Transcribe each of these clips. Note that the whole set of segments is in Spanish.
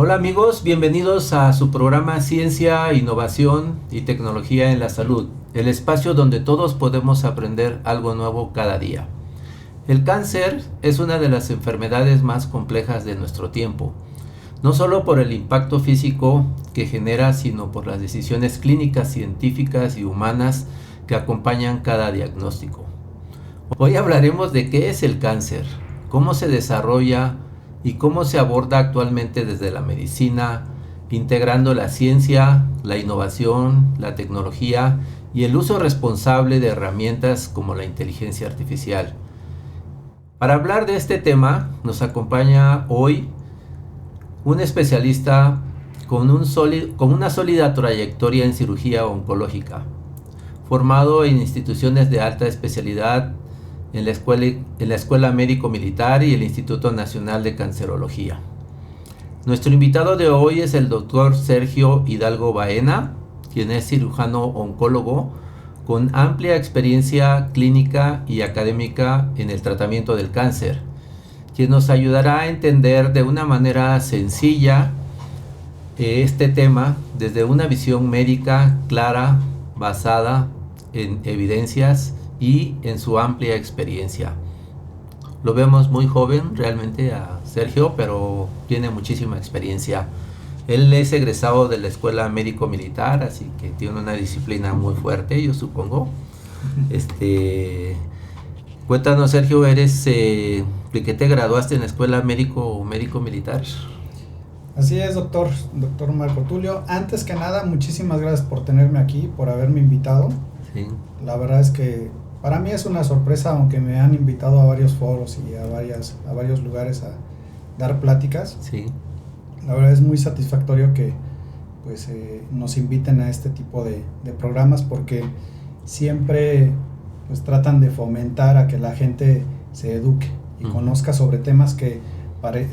Hola amigos, bienvenidos a su programa Ciencia, Innovación y Tecnología en la Salud, el espacio donde todos podemos aprender algo nuevo cada día. El cáncer es una de las enfermedades más complejas de nuestro tiempo, no solo por el impacto físico que genera, sino por las decisiones clínicas, científicas y humanas que acompañan cada diagnóstico. Hoy hablaremos de qué es el cáncer, cómo se desarrolla y cómo se aborda actualmente desde la medicina, integrando la ciencia, la innovación, la tecnología y el uso responsable de herramientas como la inteligencia artificial. Para hablar de este tema nos acompaña hoy un especialista con una sólida trayectoria en cirugía oncológica, formado en instituciones de alta especialidad en la Escuela Médico Militar y el Instituto Nacional de Cancerología. Nuestro invitado de hoy es el doctor Sergio Hidalgo Baena, quien es cirujano oncólogo con amplia experiencia clínica y académica en el tratamiento del cáncer, quien nos ayudará a entender de una manera sencilla este tema desde una visión médica clara, basada en evidencias y en su amplia experiencia. Lo vemos muy joven realmente a Sergio, pero tiene muchísima experiencia. Él es egresado de la Escuela Médico Militar, así que tiene una disciplina muy fuerte, yo supongo. Cuéntanos, Sergio, ¿de qué te graduaste en la Escuela Médico Militar? Así es, doctor Marco Tulio. Antes que nada, muchísimas gracias por tenerme aquí, por haberme invitado. Sí. La verdad es que para mí es una sorpresa, aunque me han invitado a varios foros y a varios lugares a dar pláticas. Sí. La verdad es muy satisfactorio que nos inviten a este tipo de programas, porque siempre pues tratan de fomentar a que la gente se eduque y conozca sobre temas que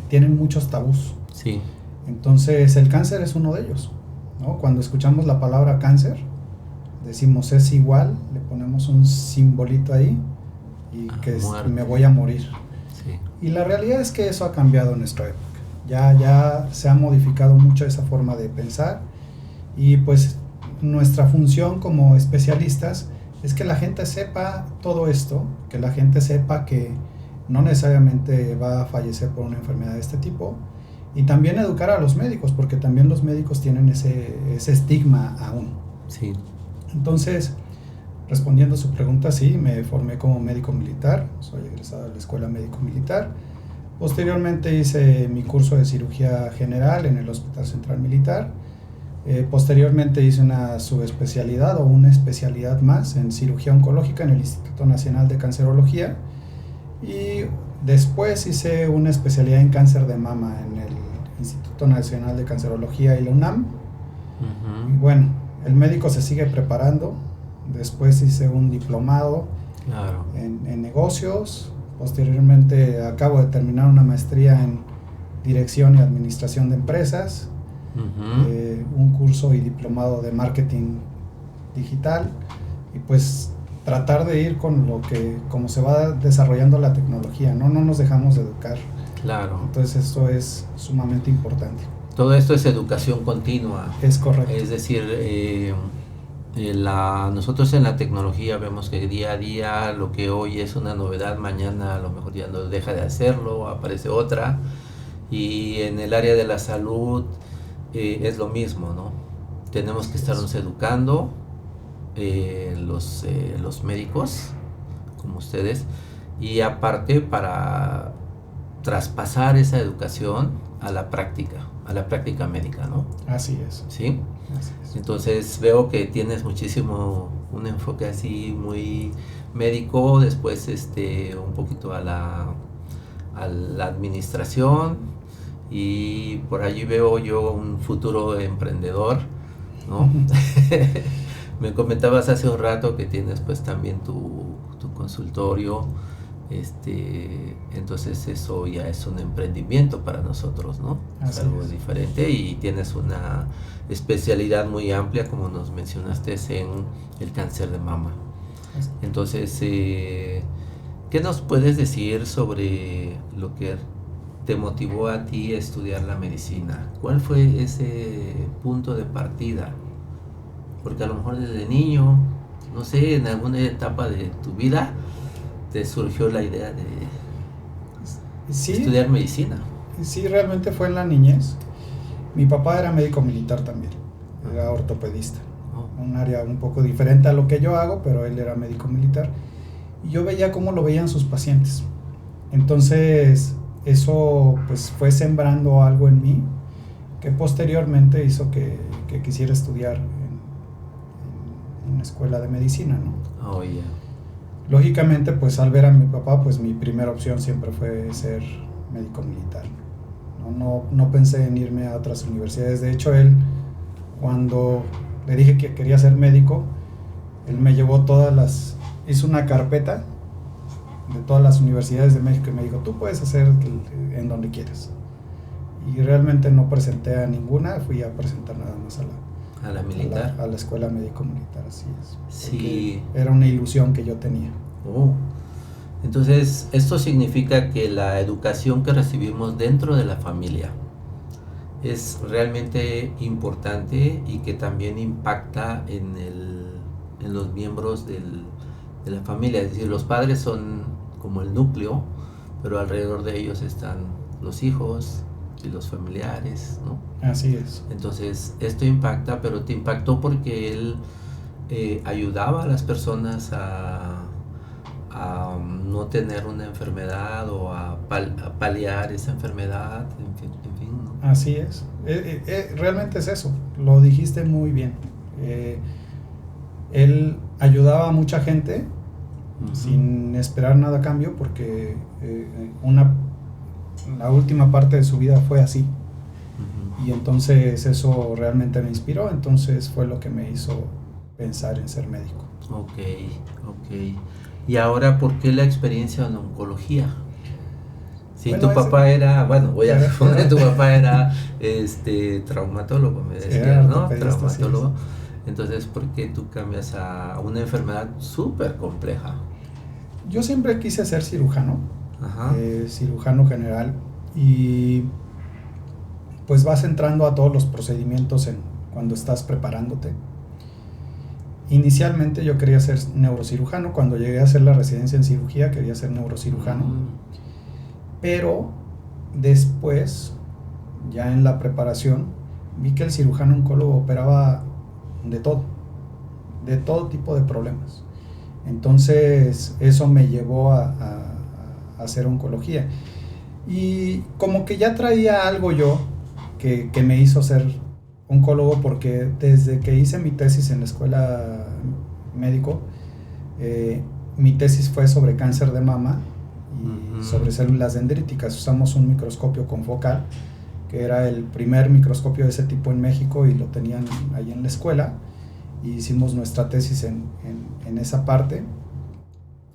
tienen muchos tabús. Sí. Entonces el cáncer es uno de ellos, ¿no? Cuando escuchamos la palabra cáncer, decimos es igual, le ponemos un simbolito ahí y me voy a morir. Sí. Y la realidad es que eso ha cambiado en nuestra época. Ya se ha modificado mucho esa forma de pensar, y pues nuestra función como especialistas es que la gente sepa todo esto, que la gente sepa que no necesariamente va a fallecer por una enfermedad de este tipo, y también educar a los médicos, porque también los médicos tienen ese estigma aún. Sí. Entonces, respondiendo a su pregunta, sí, me formé como médico militar, soy egresado de la Escuela Médico Militar. Posteriormente hice mi curso de cirugía general en el Hospital Central Militar. Posteriormente hice una subespecialidad o una especialidad más en cirugía oncológica en el Instituto Nacional de Cancerología. Y después hice una especialidad en cáncer de mama en el Instituto Nacional de Cancerología y la UNAM. Y bueno, el médico se sigue preparando. Después hice un diplomado en negocios. Posteriormente acabo de terminar una maestría en dirección y administración de empresas, un curso y diplomado de marketing digital, y pues tratar de ir con como se va desarrollando la tecnología, no nos dejamos de educar. Claro. Entonces esto es sumamente importante. Todo esto es educación continua. Es correcto. Es decir, nosotros en la tecnología vemos que día a día lo que hoy es una novedad, mañana a lo mejor ya no deja de hacerlo, aparece otra. Y en el área de la salud es lo mismo, ¿no? Tenemos que estarnos educando, los médicos como ustedes, y aparte para traspasar esa educación a la práctica médica, ¿no? Así es. ¿Sí? Así es. Entonces veo que tienes muchísimo un enfoque así muy médico, después un poquito a la administración, y por allí veo yo un futuro emprendedor, ¿no? Me comentabas hace un rato que tienes pues también tu consultorio, entonces eso ya es un emprendimiento para nosotros, ¿no? Es algo diferente, y tienes una especialidad muy amplia, como nos mencionaste, en el cáncer de mama. Entonces, ¿qué nos puedes decir sobre lo que te motivó a ti a estudiar la medicina? ¿Cuál fue ese punto de partida? Porque a lo mejor desde niño, no sé, en alguna etapa de tu vida, te surgió la idea de estudiar medicina. Sí, realmente fue en la niñez. Mi papá era médico militar también, era ortopedista. Un área un poco diferente a lo que yo hago, pero él era médico militar. Y yo veía cómo lo veían sus pacientes. Entonces, eso pues fue sembrando algo en mí que posteriormente hizo que quisiera estudiar en una escuela de medicina, ¿no? Oh, yeah. Lógicamente, pues al ver a mi papá, pues mi primera opción siempre fue ser médico militar. No pensé en irme a otras universidades. De hecho, él, cuando le dije que quería ser médico, él me llevó hizo una carpeta de todas las universidades de México y me dijo, tú puedes hacer en donde quieras. Y realmente no presenté a ninguna, fui a presentar nada más a la militar, a la escuela médico-militar, así es. Sí. Era una ilusión que yo tenía. Entonces, esto significa que la educación que recibimos dentro de la familia es realmente importante y que también impacta en los miembros de la familia. Es decir, los padres son como el núcleo, pero alrededor de ellos están los hijos y los familiares, ¿no? Así es. Entonces, esto impacta, pero te impactó porque él ayudaba a las personas a no tener una enfermedad o a paliar esa enfermedad, en fin, ¿no? Así es. Realmente es eso, lo dijiste muy bien. Él ayudaba a mucha gente sin esperar nada a cambio, porque la última parte de su vida fue así. Y entonces eso realmente me inspiró, entonces fue lo que me hizo pensar en ser médico. Ok. Y ahora, ¿por qué la experiencia en oncología? Si tu papá era, tu papá era traumatólogo, me decías, ¿no? Traumatólogo. Sí. Entonces, ¿por qué tú cambias a una enfermedad súper compleja? Yo siempre quise ser cirujano, cirujano general, y pues vas entrando a todos los procedimientos cuando estás preparándote. Inicialmente yo quería ser neurocirujano. Cuando llegué a hacer la residencia en cirugía quería ser neurocirujano, pero después, ya en la preparación, vi que el cirujano oncólogo operaba de todo tipo de problemas. Entonces eso me llevó a hacer oncología, y como que ya traía algo yo que me hizo ser oncólogo, porque desde que hice mi tesis en la escuela médico, mi tesis fue sobre cáncer de mama y sobre células dendríticas. Usamos un microscopio confocal, que era el primer microscopio de ese tipo en México, y lo tenían ahí en la escuela, y hicimos nuestra tesis en esa parte.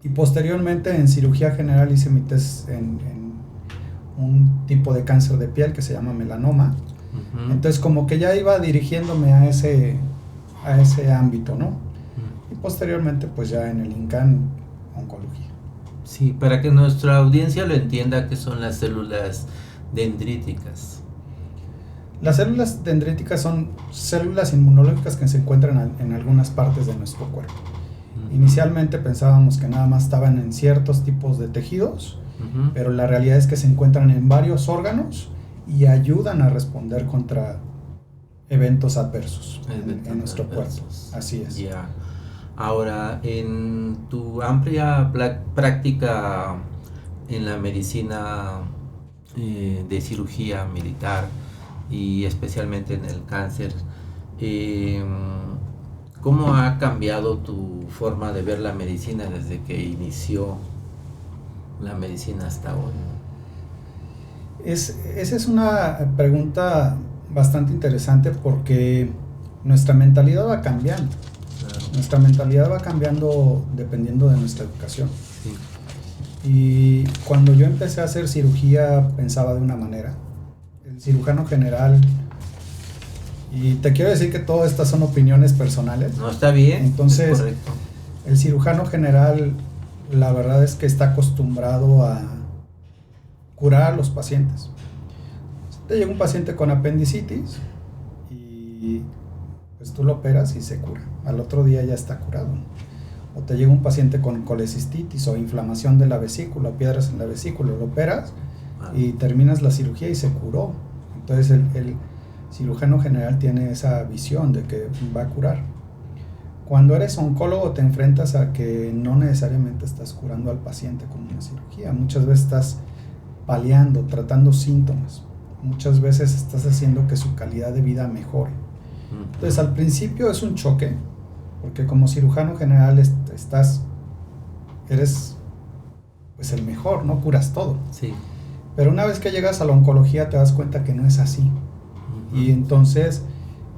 Y posteriormente en cirugía general hice mi tesis en un tipo de cáncer de piel que se llama melanoma. Entonces como que ya iba dirigiéndome a ese ámbito, ¿no? Y posteriormente pues ya en el INCAN, oncología. Sí, para que nuestra audiencia lo entienda, ¿qué son las células dendríticas? Las células dendríticas son células inmunológicas que se encuentran en algunas partes de nuestro cuerpo. Inicialmente pensábamos que nada más estaban en ciertos tipos de tejidos, pero la realidad es que se encuentran en varios órganos y ayudan a responder contra eventos adversos en nuestro cuerpo. Así es. Yeah. Ahora, en tu amplia práctica en la medicina de cirugía militar y especialmente en el cáncer, ¿cómo ha cambiado tu forma de ver la medicina desde que inició la medicina hasta hoy? Esa es una pregunta bastante interesante, porque nuestra mentalidad va cambiando. Claro. Nuestra mentalidad va cambiando dependiendo de nuestra educación. Sí. Y cuando yo empecé a hacer cirugía pensaba de una manera. El cirujano general, y te quiero decir que todas estas son opiniones personales. No, está bien. Entonces, correcto. El cirujano general, la verdad es que está acostumbrado a, curar a los pacientes. Te llega un paciente con apendicitis y pues tú lo operas y se cura. Al otro día ya está curado. O te llega un paciente con colecistitis o inflamación de la vesícula, o piedras en la vesícula, lo operas y terminas la cirugía y se curó. Entonces el cirujano general tiene esa visión de que va a curar. Cuando eres oncólogo te enfrentas a que no necesariamente estás curando al paciente con una cirugía. Muchas veces estás paliando, tratando síntomas. Muchas veces estás haciendo que su calidad de vida mejore. Entonces al principio es un choque, porque como cirujano general eres pues el mejor, ¿no? Curas todo. Sí. Pero una vez que llegas a la oncología te das cuenta que no es así. Y entonces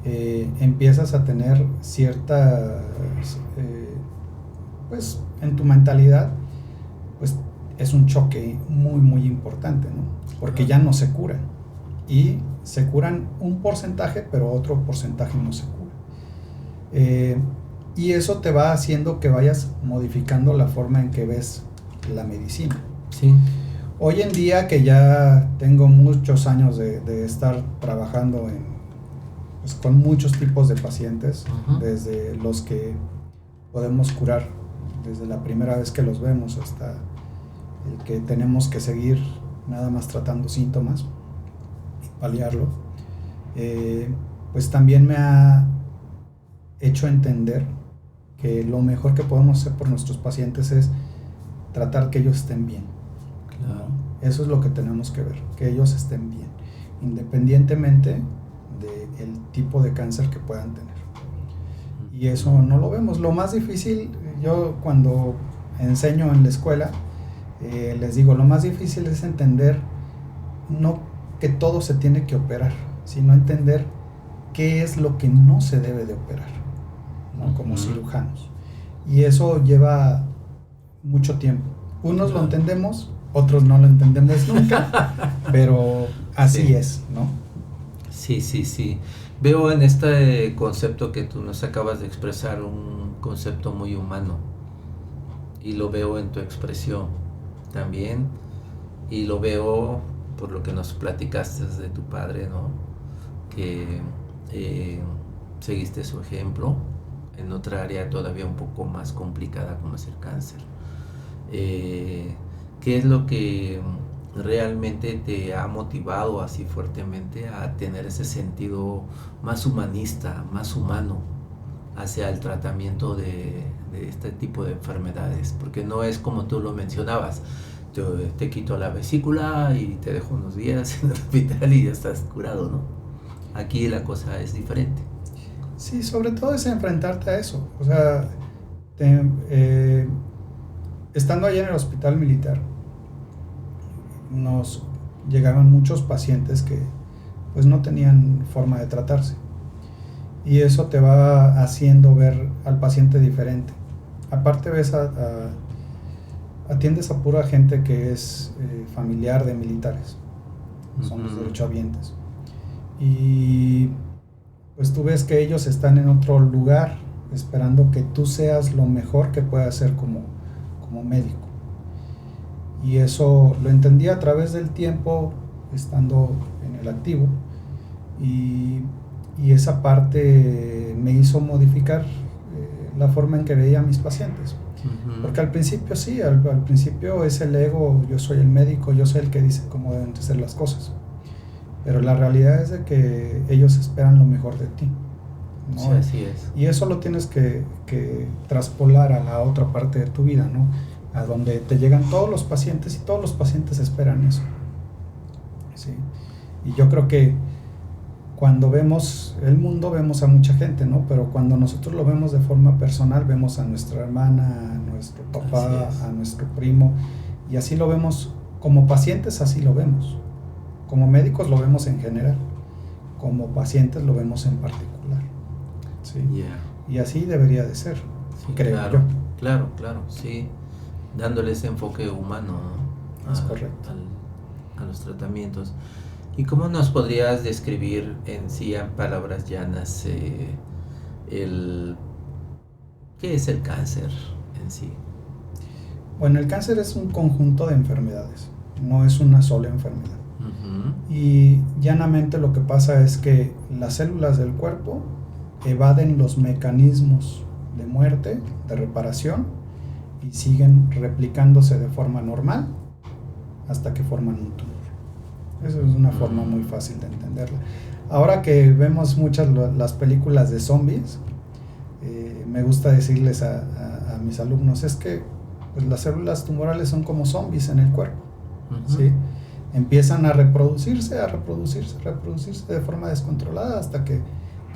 empiezas a tener cierta, pues en tu mentalidad, pues es un choque muy, muy importante, ¿no? Porque ya no se curan. Y se curan un porcentaje, pero otro porcentaje no se cura. Y eso te va haciendo que vayas modificando la forma en que ves la medicina. Sí. Hoy en día que ya tengo muchos años de estar trabajando pues, con muchos tipos de pacientes, desde los que podemos curar desde la primera vez que los vemos hasta el que tenemos que seguir nada más tratando síntomas y paliarlo, pues también me ha hecho entender que lo mejor que podemos hacer por nuestros pacientes es tratar que ellos estén bien. Claro. Eso es lo que tenemos que ver, que ellos estén bien, independientemente del tipo de cáncer que puedan tener. Y eso no lo vemos. Lo más difícil, yo cuando enseño en la escuela, les digo, lo más difícil es entender no que todo se tiene que operar, sino entender qué es lo que no se debe de operar, ¿no? Como cirujanos. Y eso lleva mucho tiempo. Unos lo entendemos, otros no lo entendemos nunca, pero así es, ¿no? Sí. Veo en este concepto que tú nos acabas de expresar un concepto muy humano, y lo veo en tu expresión también, y lo veo por lo que nos platicaste de tu padre, ¿no? Que seguiste su ejemplo en otra área todavía un poco más complicada como es el cáncer. ¿Qué es lo que realmente te ha motivado así fuertemente a tener ese sentido más humanista, más humano hacia el tratamiento de este tipo de enfermedades? Porque no es como tú lo mencionabas, te quito la vesícula y te dejo unos días en el hospital y ya estás curado, ¿no? Aquí la cosa es diferente. Sí, sobre todo es enfrentarte a eso. O sea, estando allá en el hospital militar, nos llegaban muchos pacientes que pues no tenían forma de tratarse. Y eso te va haciendo ver al paciente diferente. Aparte atiendes a pura gente que es familiar de militares. Son los derechohabientes. Y pues tú ves que ellos están en otro lugar esperando que tú seas lo mejor que puedas ser como médico. Y eso lo entendí a través del tiempo estando en el activo, y esa parte me hizo modificar la forma en que veía a mis pacientes. Porque al principio sí, al principio es el ego, yo soy el médico, yo soy el que dice cómo deben ser las cosas. Pero la realidad es de que ellos esperan lo mejor de ti, ¿no? Sí, así es. Y eso lo tienes que traspolar a la otra parte de tu vida, ¿no? A donde te llegan todos los pacientes y todos los pacientes esperan eso. ¿Sí? Y yo creo que cuando vemos el mundo vemos a mucha gente, ¿no? Pero cuando nosotros lo vemos de forma personal, vemos a nuestra hermana, a nuestro papá, a nuestro primo, y así lo vemos como pacientes, así lo vemos. Como médicos lo vemos en general, como pacientes lo vemos en particular. ¿Sí? Yeah. Y así debería de ser, Sí, creo claro, yo. Claro, sí. Dándole ese enfoque humano, ¿no? Es correcto. A los tratamientos. ¿Y cómo nos podrías describir en sí, en palabras llanas, qué es el cáncer en sí? Bueno, el cáncer es un conjunto de enfermedades, no es una sola enfermedad. Y llanamente lo que pasa es que las células del cuerpo evaden los mecanismos de muerte, de reparación, y siguen replicándose de forma normal hasta que forman un tumor. Eso es una forma muy fácil de entenderla. Ahora que vemos muchas las películas de zombies, me gusta decirles a mis alumnos, es que pues, las células tumorales son como zombies en el cuerpo, ¿sí? Empiezan a reproducirse de forma descontrolada hasta que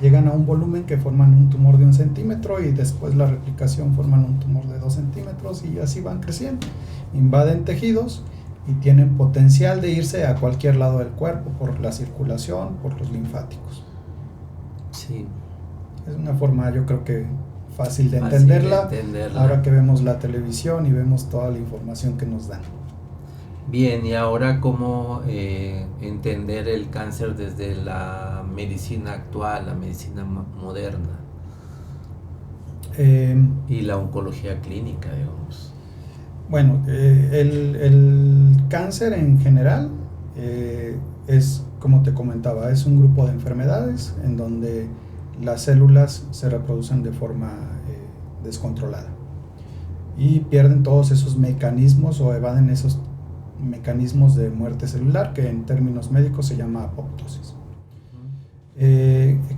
llegan a un volumen que forman un tumor de 1 centímetro y después la replicación forman un tumor de 2 centímetros y así van creciendo. Invaden tejidos y tienen potencial de irse a cualquier lado del cuerpo por la circulación, por los linfáticos. Sí. Es una forma, yo creo que fácil de entenderla. Ahora que vemos la televisión y vemos toda la información que nos dan. Bien, y ahora cómo entender el cáncer desde la medicina actual, la medicina moderna y la oncología clínica, digamos. Bueno, el cáncer en general es, como te comentaba, es un grupo de enfermedades en donde las células se reproducen de forma descontrolada y pierden todos esos mecanismos o evaden esos mecanismos de muerte celular que en términos médicos se llama apoptosis.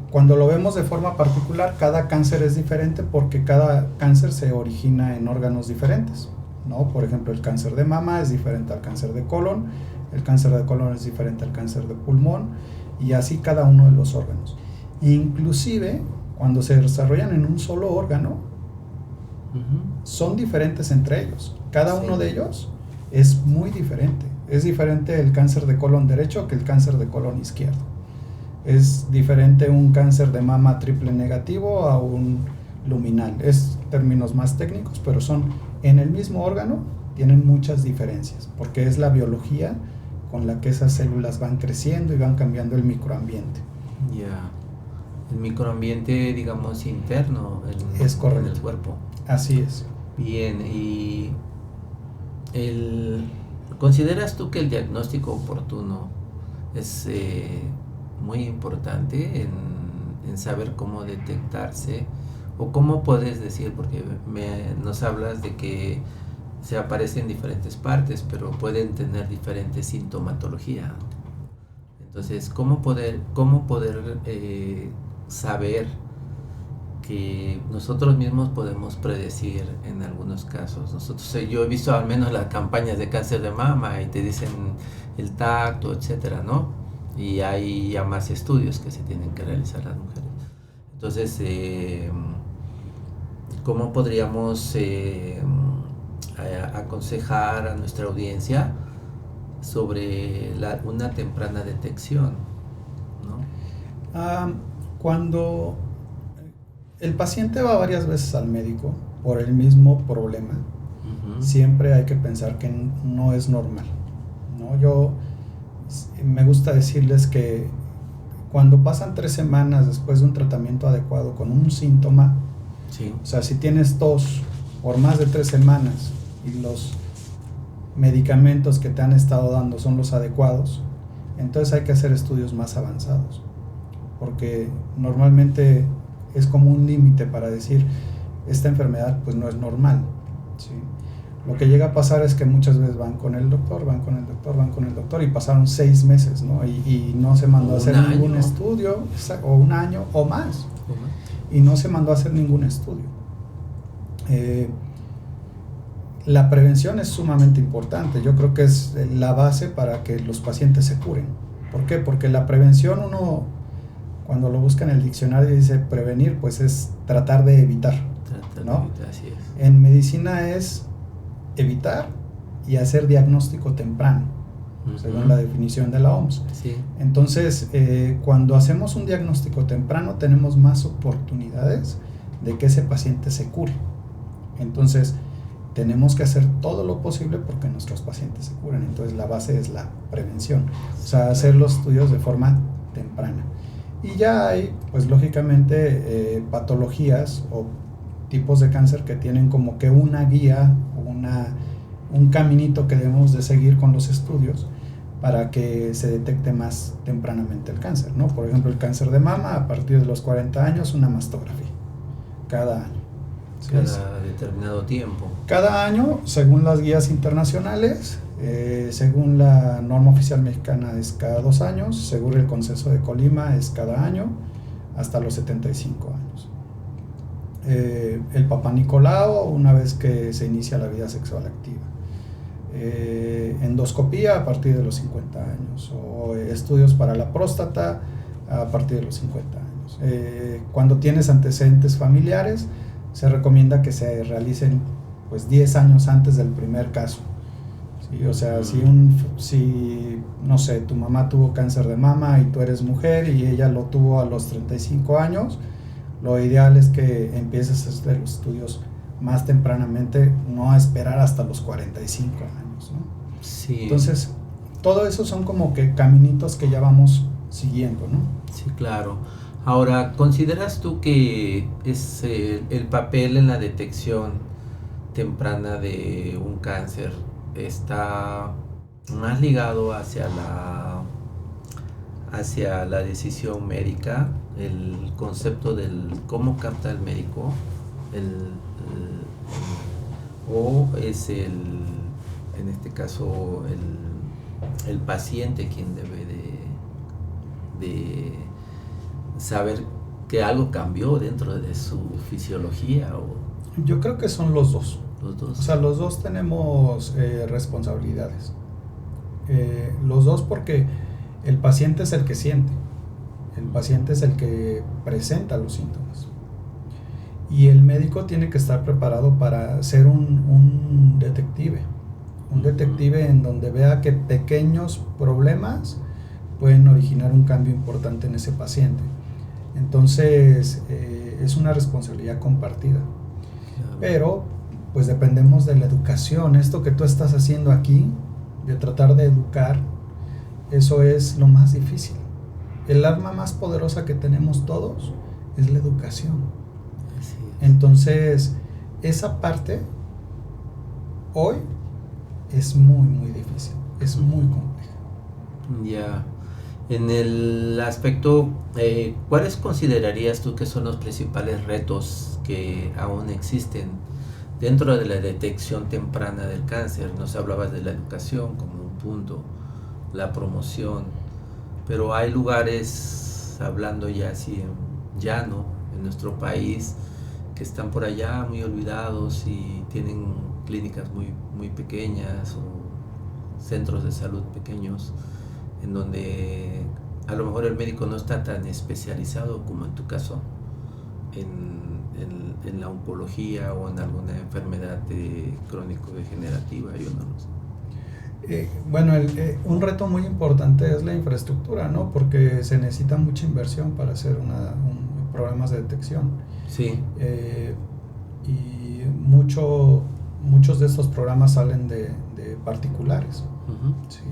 Cuando lo vemos de forma particular, cada cáncer es diferente porque cada cáncer se origina en órganos diferentes, ¿no? Por ejemplo, el cáncer de mama es diferente al cáncer de colon, el cáncer de colon es diferente al cáncer de pulmón y así cada uno de los órganos. Inclusive, cuando se desarrollan en un solo órgano, son diferentes entre ellos. Cada uno de ellos es muy diferente. Es diferente el cáncer de colon derecho que el cáncer de colon izquierdo. Es diferente un cáncer de mama triple negativo a un luminal. Es términos más técnicos, pero son en el mismo órgano, tienen muchas diferencias, porque es la biología con la que esas células van creciendo y van cambiando el microambiente. Ya. El microambiente, digamos, interno es correcto. En el cuerpo. Así es. Bien, y ¿consideras tú que el diagnóstico oportuno es muy importante en saber cómo detectarse? ¿O cómo puedes decir? Porque nos hablas de que se aparece en diferentes partes, pero pueden tener diferente sintomatología. Entonces, ¿cómo poder saber que nosotros mismos podemos predecir en algunos casos? Yo he visto al menos las campañas de cáncer de mama y te dicen el tacto, etcétera, ¿no? Y hay ya más estudios que se tienen que realizar las mujeres. Entonces, ¿cómo podríamos aconsejar a nuestra audiencia sobre una temprana detección, ¿no? Cuando el paciente va varias veces al médico por el mismo problema, siempre hay que pensar que no es normal, ¿no? Yo me gusta decirles que cuando pasan 3 semanas después de un tratamiento adecuado con un síntoma, o sea, si tienes tos por más de 3 semanas y los medicamentos que te han estado dando son los adecuados, entonces hay que hacer estudios más avanzados, porque normalmente es como un límite para decir esta enfermedad pues no es normal, ¿sí? Lo que llega a pasar es que muchas veces van con el doctor y pasaron 6 meses, ¿no? Y no se mandó a hacer ningún estudio, o un año o más, y no se mandó a hacer ningún estudio. La prevención es sumamente importante. Yo creo que es la base para que los pacientes se curen. ¿Por qué? Porque la prevención, uno cuando lo busca en el diccionario dice prevenir, pues es tratar de evitar, ¿no? Así es. En medicina es evitar y hacer diagnóstico temprano, según la definición de la OMS. Sí. Entonces, cuando hacemos un diagnóstico temprano, tenemos más oportunidades de que ese paciente se cure. Entonces, tenemos que hacer todo lo posible porque nuestros pacientes se curen. Entonces, la base es la prevención, o sea, hacer los estudios de forma temprana. Y ya hay, pues lógicamente, patologías o tipos de cáncer que tienen como que una guía, un caminito que debemos de seguir con los estudios para que se detecte más tempranamente el cáncer, ¿no? Por ejemplo, el cáncer de mama, a partir de los 40 años, una mastografía, cada año. ¿Sí? Cada determinado tiempo. Cada año, según las guías internacionales, según la norma oficial mexicana es cada 2 años, según el Consenso de Colima es cada año, hasta los 75 años. El Papá Nicolau, una vez que se inicia la vida sexual activa. Endoscopía a partir de los 50 años, o estudios para la próstata a partir de los 50 años. Cuando tienes antecedentes familiares, se recomienda que se realicen pues 10 años antes del primer caso. ¿Sí? O sea, si no sé, tu mamá tuvo cáncer de mama y tú eres mujer y ella lo tuvo a los 35 años, lo ideal es que empieces a hacer los estudios más tempranamente, no a esperar hasta los 45 años, ¿no? Sí. Entonces, todo eso son como que caminitos que ya vamos siguiendo, ¿no? Sí, claro. Ahora, ¿consideras tú que es el papel en la detección temprana de un cáncer está más ligado hacia la decisión médica, el concepto del cómo capta el médico, o es en este caso el paciente quien debe de saber que algo cambió dentro de su fisiología? Yo creo que son los dos. Los dos. O sea, los dos tenemos responsabilidades. Los dos, porque el paciente es el que siente, el paciente es el que presenta los síntomas. Y el médico tiene que estar preparado para ser un detective. Un detective en donde vea que pequeños problemas pueden originar un cambio importante en ese paciente. Entonces, es una responsabilidad compartida. Claro. Pero, pues dependemos de la educación. Esto que tú estás haciendo aquí, de tratar de educar, eso es lo más difícil. El arma más poderosa que tenemos todos es la educación. Así es. Entonces, esa parte hoy es muy, muy difícil, es muy compleja. Ya. En el aspecto, ¿cuáles considerarías tú que son los principales retos que aún existen dentro de la detección temprana del cáncer? Nos hablabas de la educación como un punto, la promoción, pero hay lugares, hablando ya así en llano, en nuestro país, que están por allá muy olvidados y tienen clínicas muy, muy pequeñas o centros de salud pequeños, en donde a lo mejor el médico no está tan especializado como en tu caso en la oncología o en alguna enfermedad crónico-degenerativa, yo no lo sé. Bueno, un reto muy importante es la infraestructura, ¿no? Porque se necesita mucha inversión para hacer programas de detección. Sí. Y muchos de estos programas salen de particulares. Uh-huh. Sí.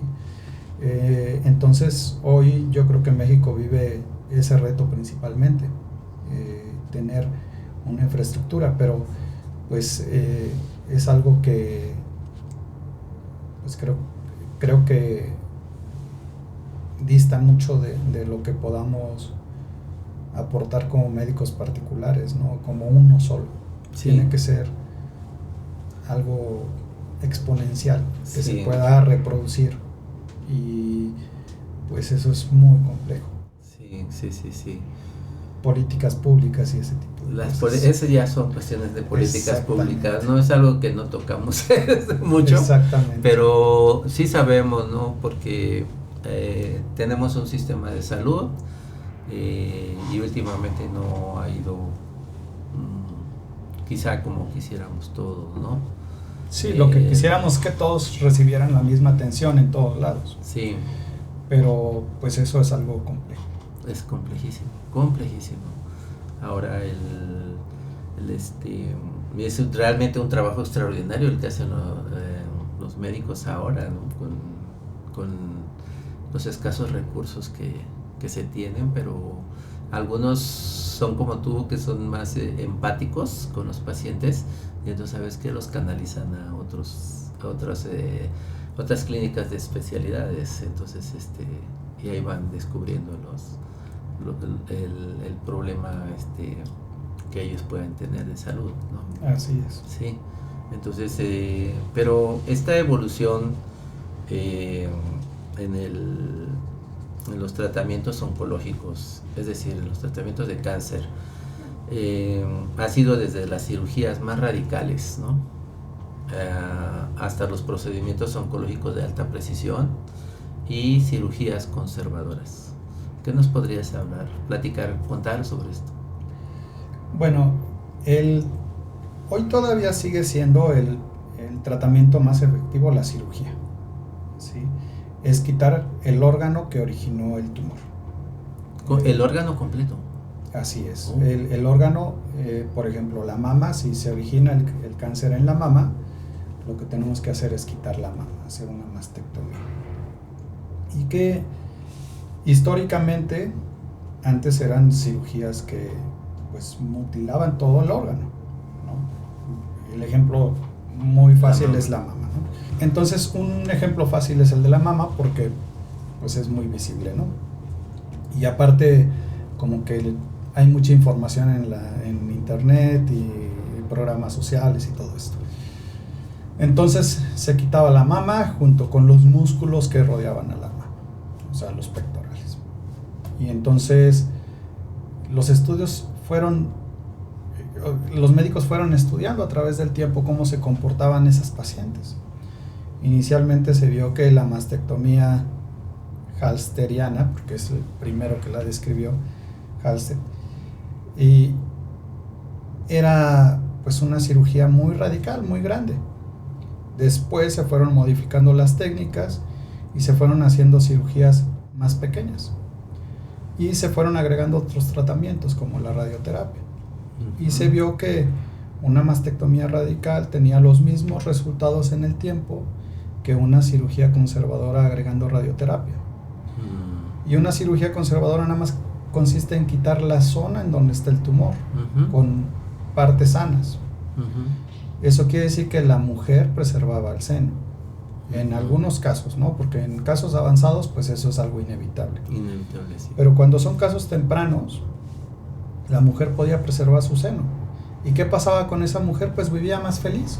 Entonces, hoy yo creo que México vive ese reto principalmente, tener una infraestructura, pero pues es algo que pues creo que dista mucho de lo que podamos aportar como médicos particulares, ¿no? Como uno solo. Sí. Tiene que ser algo exponencial, que sí. se pueda reproducir, y pues eso es muy complejo. Sí. Políticas públicas y ese tipo de cosas. Esas ya son cuestiones de políticas públicas, no es algo que no tocamos mucho. Exactamente. Pero sí sabemos, ¿no? Porque tenemos un sistema de salud y últimamente no ha ido quizá como quisiéramos todos, ¿no? Sí, lo que quisiéramos es que todos recibieran la misma atención en todos lados. Sí. Pero pues eso es algo complejo. Es complejísimo. Ahora es realmente un trabajo extraordinario el que hacen los médicos ahora, ¿no? Con los escasos recursos que se tienen, pero algunos son como tú, que son más empáticos con los pacientes, y entonces sabes que los canalizan a otras clínicas de especialidades. Entonces, y ahí van descubriendo el problema que ellos pueden tener de salud, ¿no? Así es. Sí. Entonces, pero esta evolución en los tratamientos oncológicos, es decir, en los tratamientos de cáncer, ha sido desde las cirugías más radicales, ¿no? Hasta los procedimientos oncológicos de alta precisión y cirugías conservadoras. ¿Qué nos podrías contar sobre esto? Bueno, hoy todavía sigue siendo el tratamiento más efectivo la cirugía, ¿sí? Es quitar el órgano que originó el tumor. ¿El órgano completo? Así es. El órgano, por ejemplo, la mama, si se origina el cáncer en la mama, lo que tenemos que hacer es quitar la mama, hacer una mastectomía. Y que históricamente antes eran cirugías que pues mutilaban todo el órgano, ¿no? El ejemplo muy fácil es la mama, ¿no? Entonces un ejemplo fácil es el de la mama porque pues es muy visible, ¿no? Y aparte como que hay mucha información en internet y programas sociales y todo esto. Entonces se quitaba la mama junto con los músculos que rodeaban a la mama, o sea, los pectorales. Y entonces los médicos fueron estudiando a través del tiempo cómo se comportaban esas pacientes. Inicialmente se vio que la mastectomía halsteriana, porque es el primero que la describió Halsted, y era pues una cirugía muy radical, muy grande. Después se fueron modificando las técnicas y se fueron haciendo cirugías más pequeñas y se fueron agregando otros tratamientos como la radioterapia. Y se vio que una mastectomía radical tenía los mismos resultados en el tiempo que una cirugía conservadora agregando radioterapia. Y una cirugía conservadora nada más consiste en quitar la zona en donde está el tumor con partes sanas. Eso quiere decir que la mujer preservaba el seno. En algunos casos, ¿no? Porque en casos avanzados, pues eso es algo inevitable. Inevitable, sí. Pero cuando son casos tempranos, la mujer podía preservar su seno. ¿Y qué pasaba con esa mujer? Pues vivía más feliz,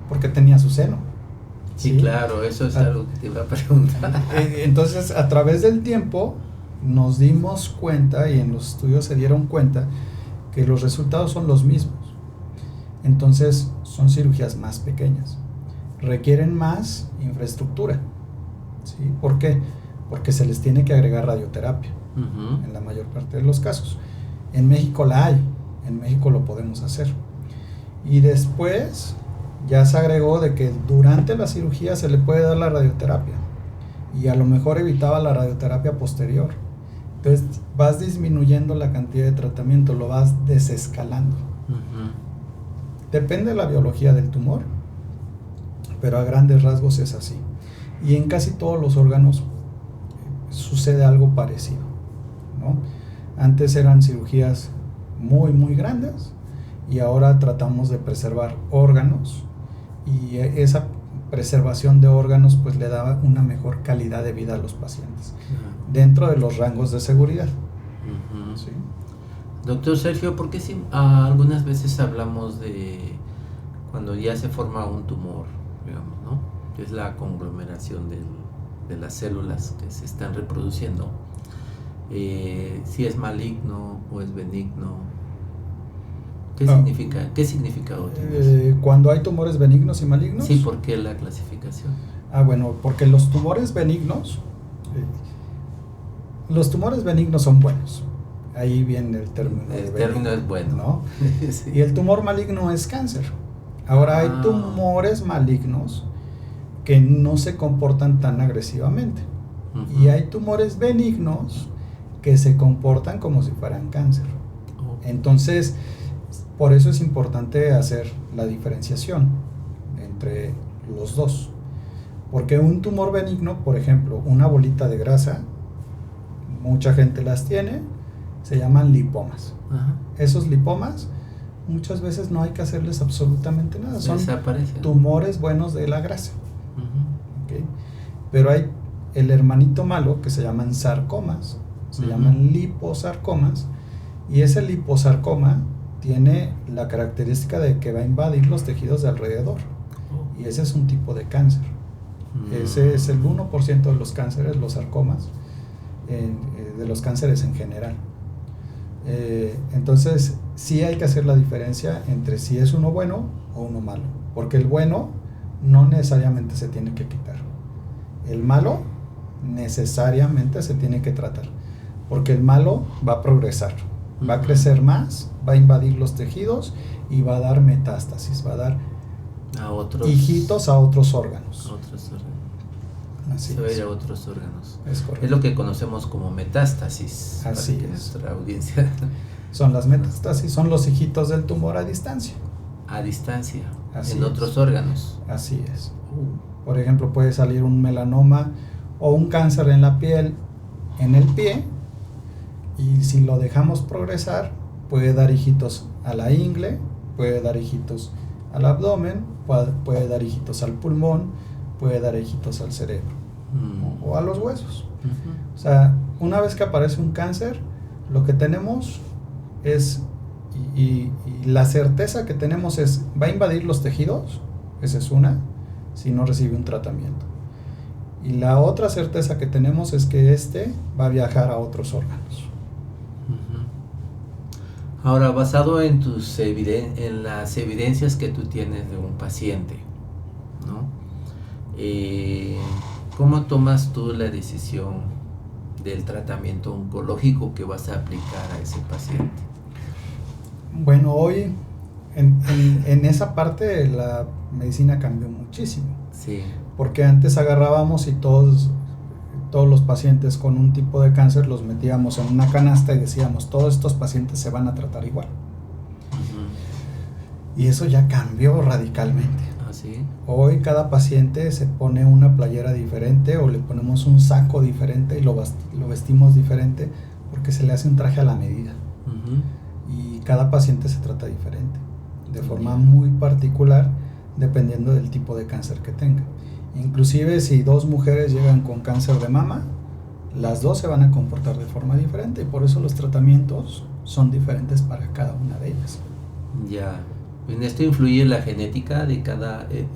porque tenía su seno. Sí, claro, eso es algo que te iba a preguntar. Entonces, a través del tiempo, nos dimos cuenta, y en los estudios se dieron cuenta, que los resultados son los mismos. Entonces, son cirugías más pequeñas. Requieren más infraestructura. ¿Sí? ¿Por qué? Porque se les tiene que agregar radioterapia en la mayor parte de los casos. En México la hay, en México lo podemos hacer. Y después ya se agregó de que durante la cirugía se le puede dar la radioterapia y a lo mejor evitaba la radioterapia posterior. Entonces vas disminuyendo la cantidad de tratamiento, lo vas desescalando. Depende de la biología del tumor, pero a grandes rasgos es así. Y en casi todos los órganos sucede algo parecido, ¿no? Antes eran cirugías muy, muy grandes y ahora tratamos de preservar órganos y esa preservación de órganos pues le da una mejor calidad de vida a los pacientes dentro de los rangos de seguridad. ¿Sí? Doctor Sergio, ¿por qué algunas veces hablamos de cuando ya se forma un tumor, digamos, ¿no? Que es la conglomeración de las células que se están reproduciendo? Si es maligno o es benigno. ¿Qué significa? ¿Qué significado tiene? Cuando hay tumores benignos y malignos. Sí, ¿por qué la clasificación? Bueno, porque los tumores benignos son buenos. Ahí viene el término. El término es bueno, ¿no? Sí. Y el tumor maligno es cáncer. Ahora hay tumores malignos que no se comportan tan agresivamente. Y hay tumores benignos que se comportan como si fueran cáncer. Entonces, por eso es importante hacer la diferenciación entre los dos. Porque un tumor benigno, por ejemplo, una bolita de grasa, mucha gente las tiene, se llaman lipomas. Esos lipomas muchas veces no hay que hacerles absolutamente nada. Son Desaparecen. tumores buenos de la grasa. Ujú. ¿Okay? Pero hay el hermanito malo que se llaman sarcomas, se Ujú. llaman liposarcomas, y ese liposarcoma tiene la característica de que va a invadir los tejidos de alrededor, Oh. y ese es un tipo de cáncer. Ese es el 1% de los cánceres, los sarcomas, de los cánceres en general. Entonces, sí hay que hacer la diferencia entre si es uno bueno o uno malo, porque el bueno no necesariamente se tiene que quitar. El malo necesariamente se tiene que tratar, porque el malo va a progresar, va a crecer más, va a invadir los tejidos y va a dar metástasis, va a dar A otros hijitos a otros órganos. órganos. Así Se va a ir es. a otros órganos. Es correcto. Es lo que conocemos como metástasis. Así para que es. nuestra audiencia Son las metástasis, son los hijitos del tumor a distancia. a distancia, Así en es. otros órganos. Así es. Por ejemplo, puede salir un melanoma o un cáncer en la piel, en el pie, y si lo dejamos progresar, puede dar hijitos a la ingle, puede dar hijitos al abdomen, puede dar hijitos al pulmón, puede dar hijitos al cerebro o a los huesos. Ujú. O sea, una vez que aparece un cáncer, lo que tenemos es, y la certeza que tenemos es, va a invadir los tejidos, esa es una, si no recibe un tratamiento. Y la otra certeza que tenemos es que va a viajar a otros órganos. Ujú. Ahora, basado en en las evidencias que tú tienes de un paciente, ¿no? ¿Cómo tomas tú la decisión del tratamiento oncológico que vas a aplicar a ese paciente? Bueno, hoy en esa parte la medicina cambió muchísimo, Sí. porque antes agarrábamos y todos los pacientes con un tipo de cáncer los metíamos en una canasta y decíamos, todos estos pacientes se van a tratar igual. Ujú. Y eso ya cambió radicalmente. ¿Ah, sí? Hoy cada paciente se pone una playera diferente o le ponemos un saco diferente y lo vestimos diferente porque se le hace un traje a la medida. Ujú. Y cada paciente se trata diferente, de forma muy particular, dependiendo del tipo de cáncer que tenga. Inclusive si dos mujeres llegan con cáncer de mama, las dos se van a comportar de forma diferente y por eso los tratamientos son diferentes para cada una de ellas. Ya. ¿En esto influye la genética de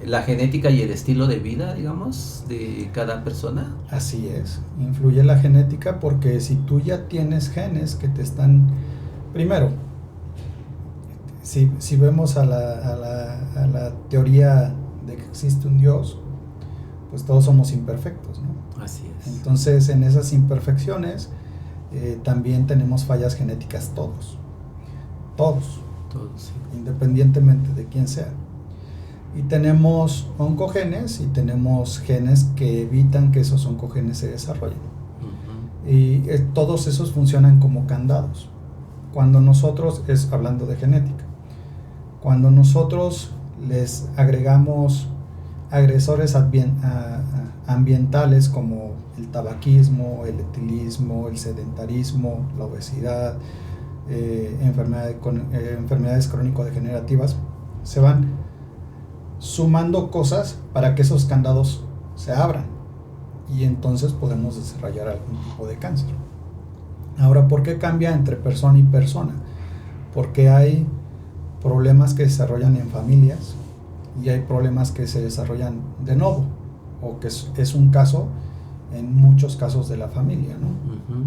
la genética y el estilo de vida, digamos, de cada persona? Así es, influye la genética porque si tú ya tienes genes que te están... Primero, si vemos a la teoría de que existe un Dios, pues todos somos imperfectos, ¿no? Así es. Entonces, en esas imperfecciones también tenemos fallas genéticas todos, Todos, sí. independientemente de quién sea. Y tenemos oncogenes y tenemos genes que evitan que esos oncogenes se desarrollen. Ujú. Y todos esos funcionan como candados. Cuando nosotros, hablando de genética, cuando nosotros les agregamos agresores ambientales como el tabaquismo, el etilismo, el sedentarismo, la obesidad, enfermedades crónico-degenerativas, se van sumando cosas para que esos candados se abran y entonces podemos desarrollar algún tipo de cáncer. Ahora, ¿por qué cambia entre persona y persona? Porque hay problemas que se desarrollan en familias y hay problemas que se desarrollan de nuevo, o que es un caso en muchos casos de la familia, ¿no? Ujú.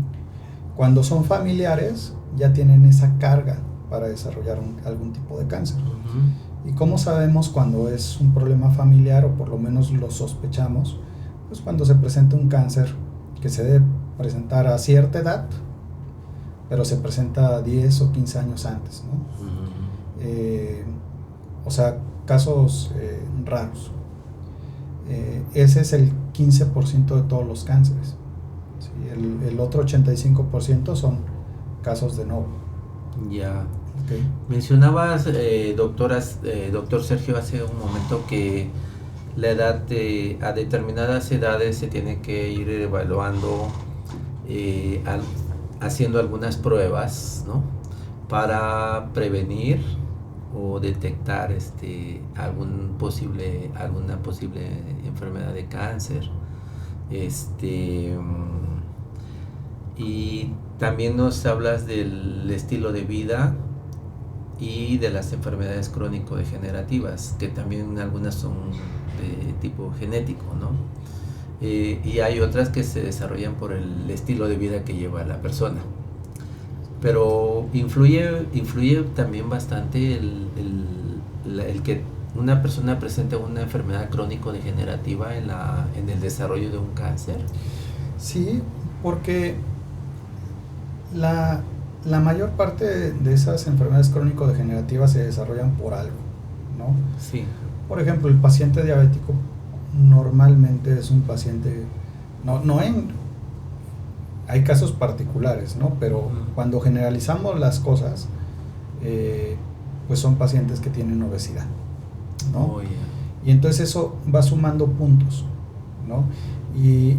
Cuando son familiares ya tienen esa carga para desarrollar algún tipo de cáncer. Ujú. ¿Y cómo sabemos cuando es un problema familiar, o por lo menos lo sospechamos? Pues cuando se presenta un cáncer que se debe presentar a cierta edad, pero se presenta 10 o 15 años antes, ¿no? Ujú. O sea, casos raros. Ese es el 15% de todos los cánceres. ¿Sí? El otro 85% son casos de nuevo. Ya. Okay. Mencionabas, doctor Sergio, hace un momento que la edad a determinadas edades se tiene que ir evaluando, haciendo algunas pruebas, ¿no? Para prevenir o detectar alguna posible enfermedad de cáncer. Y también nos hablas del estilo de vida y de las enfermedades crónico-degenerativas, que también algunas son de tipo genético, ¿no? Y hay otras que se desarrollan por el estilo de vida que lleva la persona. Pero influye también bastante el que una persona presente una enfermedad crónico-degenerativa en el desarrollo de un cáncer. Sí, porque la mayor parte de esas enfermedades crónico-degenerativas se desarrollan por algo, ¿no? Sí. Por ejemplo, el paciente diabético normalmente es un paciente, hay casos particulares, ¿no? Pero cuando generalizamos las cosas, pues son pacientes que tienen obesidad, ¿no? Oh, yeah. Y entonces eso va sumando puntos, ¿no? Y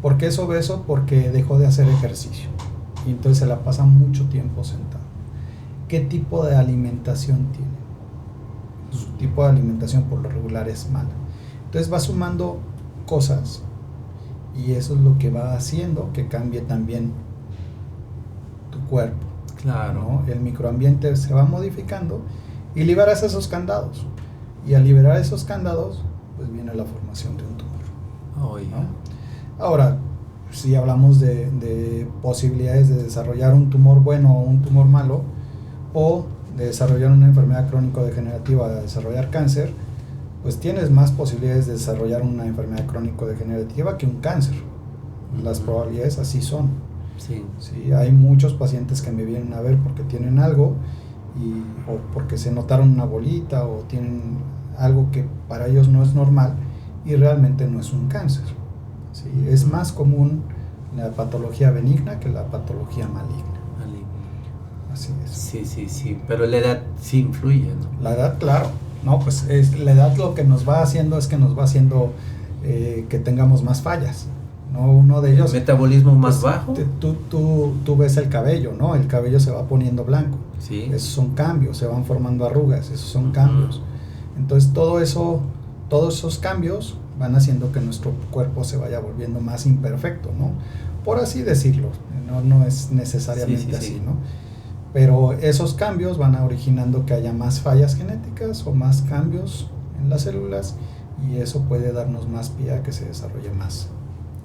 ¿por qué es obeso? Porque dejó de hacer ejercicio y entonces se la pasa mucho tiempo sentado. ¿Qué tipo de alimentación tiene? Su tipo de alimentación por lo regular es mala. Entonces va sumando cosas y eso es lo que va haciendo que cambie también tu cuerpo. Claro. ¿No? El microambiente se va modificando y liberas esos candados. Y al liberar esos candados, pues viene la formación de un tumor. Oh, yeah. ¿No? Ahora, si hablamos de posibilidades de desarrollar un tumor bueno o un tumor malo, o de desarrollar una enfermedad crónico-degenerativa, de desarrollar cáncer, pues tienes más posibilidades de desarrollar una enfermedad crónico-degenerativa que un cáncer. Las probabilidades así son. Sí. Sí, hay muchos pacientes que me vienen a ver porque tienen algo o porque se notaron una bolita o tienen algo que para ellos no es normal y realmente no es un cáncer. Sí, es más común la patología benigna que la patología maligna. Así es. Sí, pero la edad sí influye, ¿no? La edad, claro. No, pues la edad lo que nos va haciendo es que nos va haciendo que tengamos más fallas. ¿No? Uno de ellos, el metabolismo más pues, bajo. Tú ves el cabello, ¿no? El cabello se va poniendo blanco. Sí. Esos son cambios, se van formando arrugas, esos son cambios. Entonces todos esos cambios van haciendo que nuestro cuerpo se vaya volviendo más imperfecto, ¿no? Por así decirlo, no es necesariamente así, ¿no? Pero esos cambios van originando que haya más fallas genéticas o más cambios en las células y eso puede darnos más pie a que se desarrolle más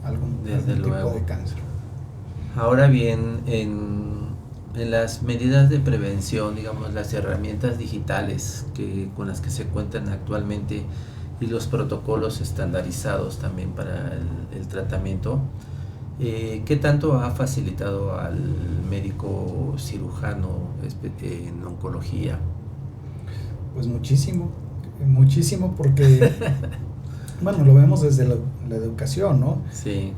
algún tipo de cáncer. Ahora bien, en las medidas de prevención, digamos, las herramientas digitales con las que se cuentan actualmente y los protocolos estandarizados también para el tratamiento, ¿qué tanto ha facilitado al médico cirujano en oncología? Pues muchísimo porque bueno, lo vemos desde la educación, ¿no? Sí.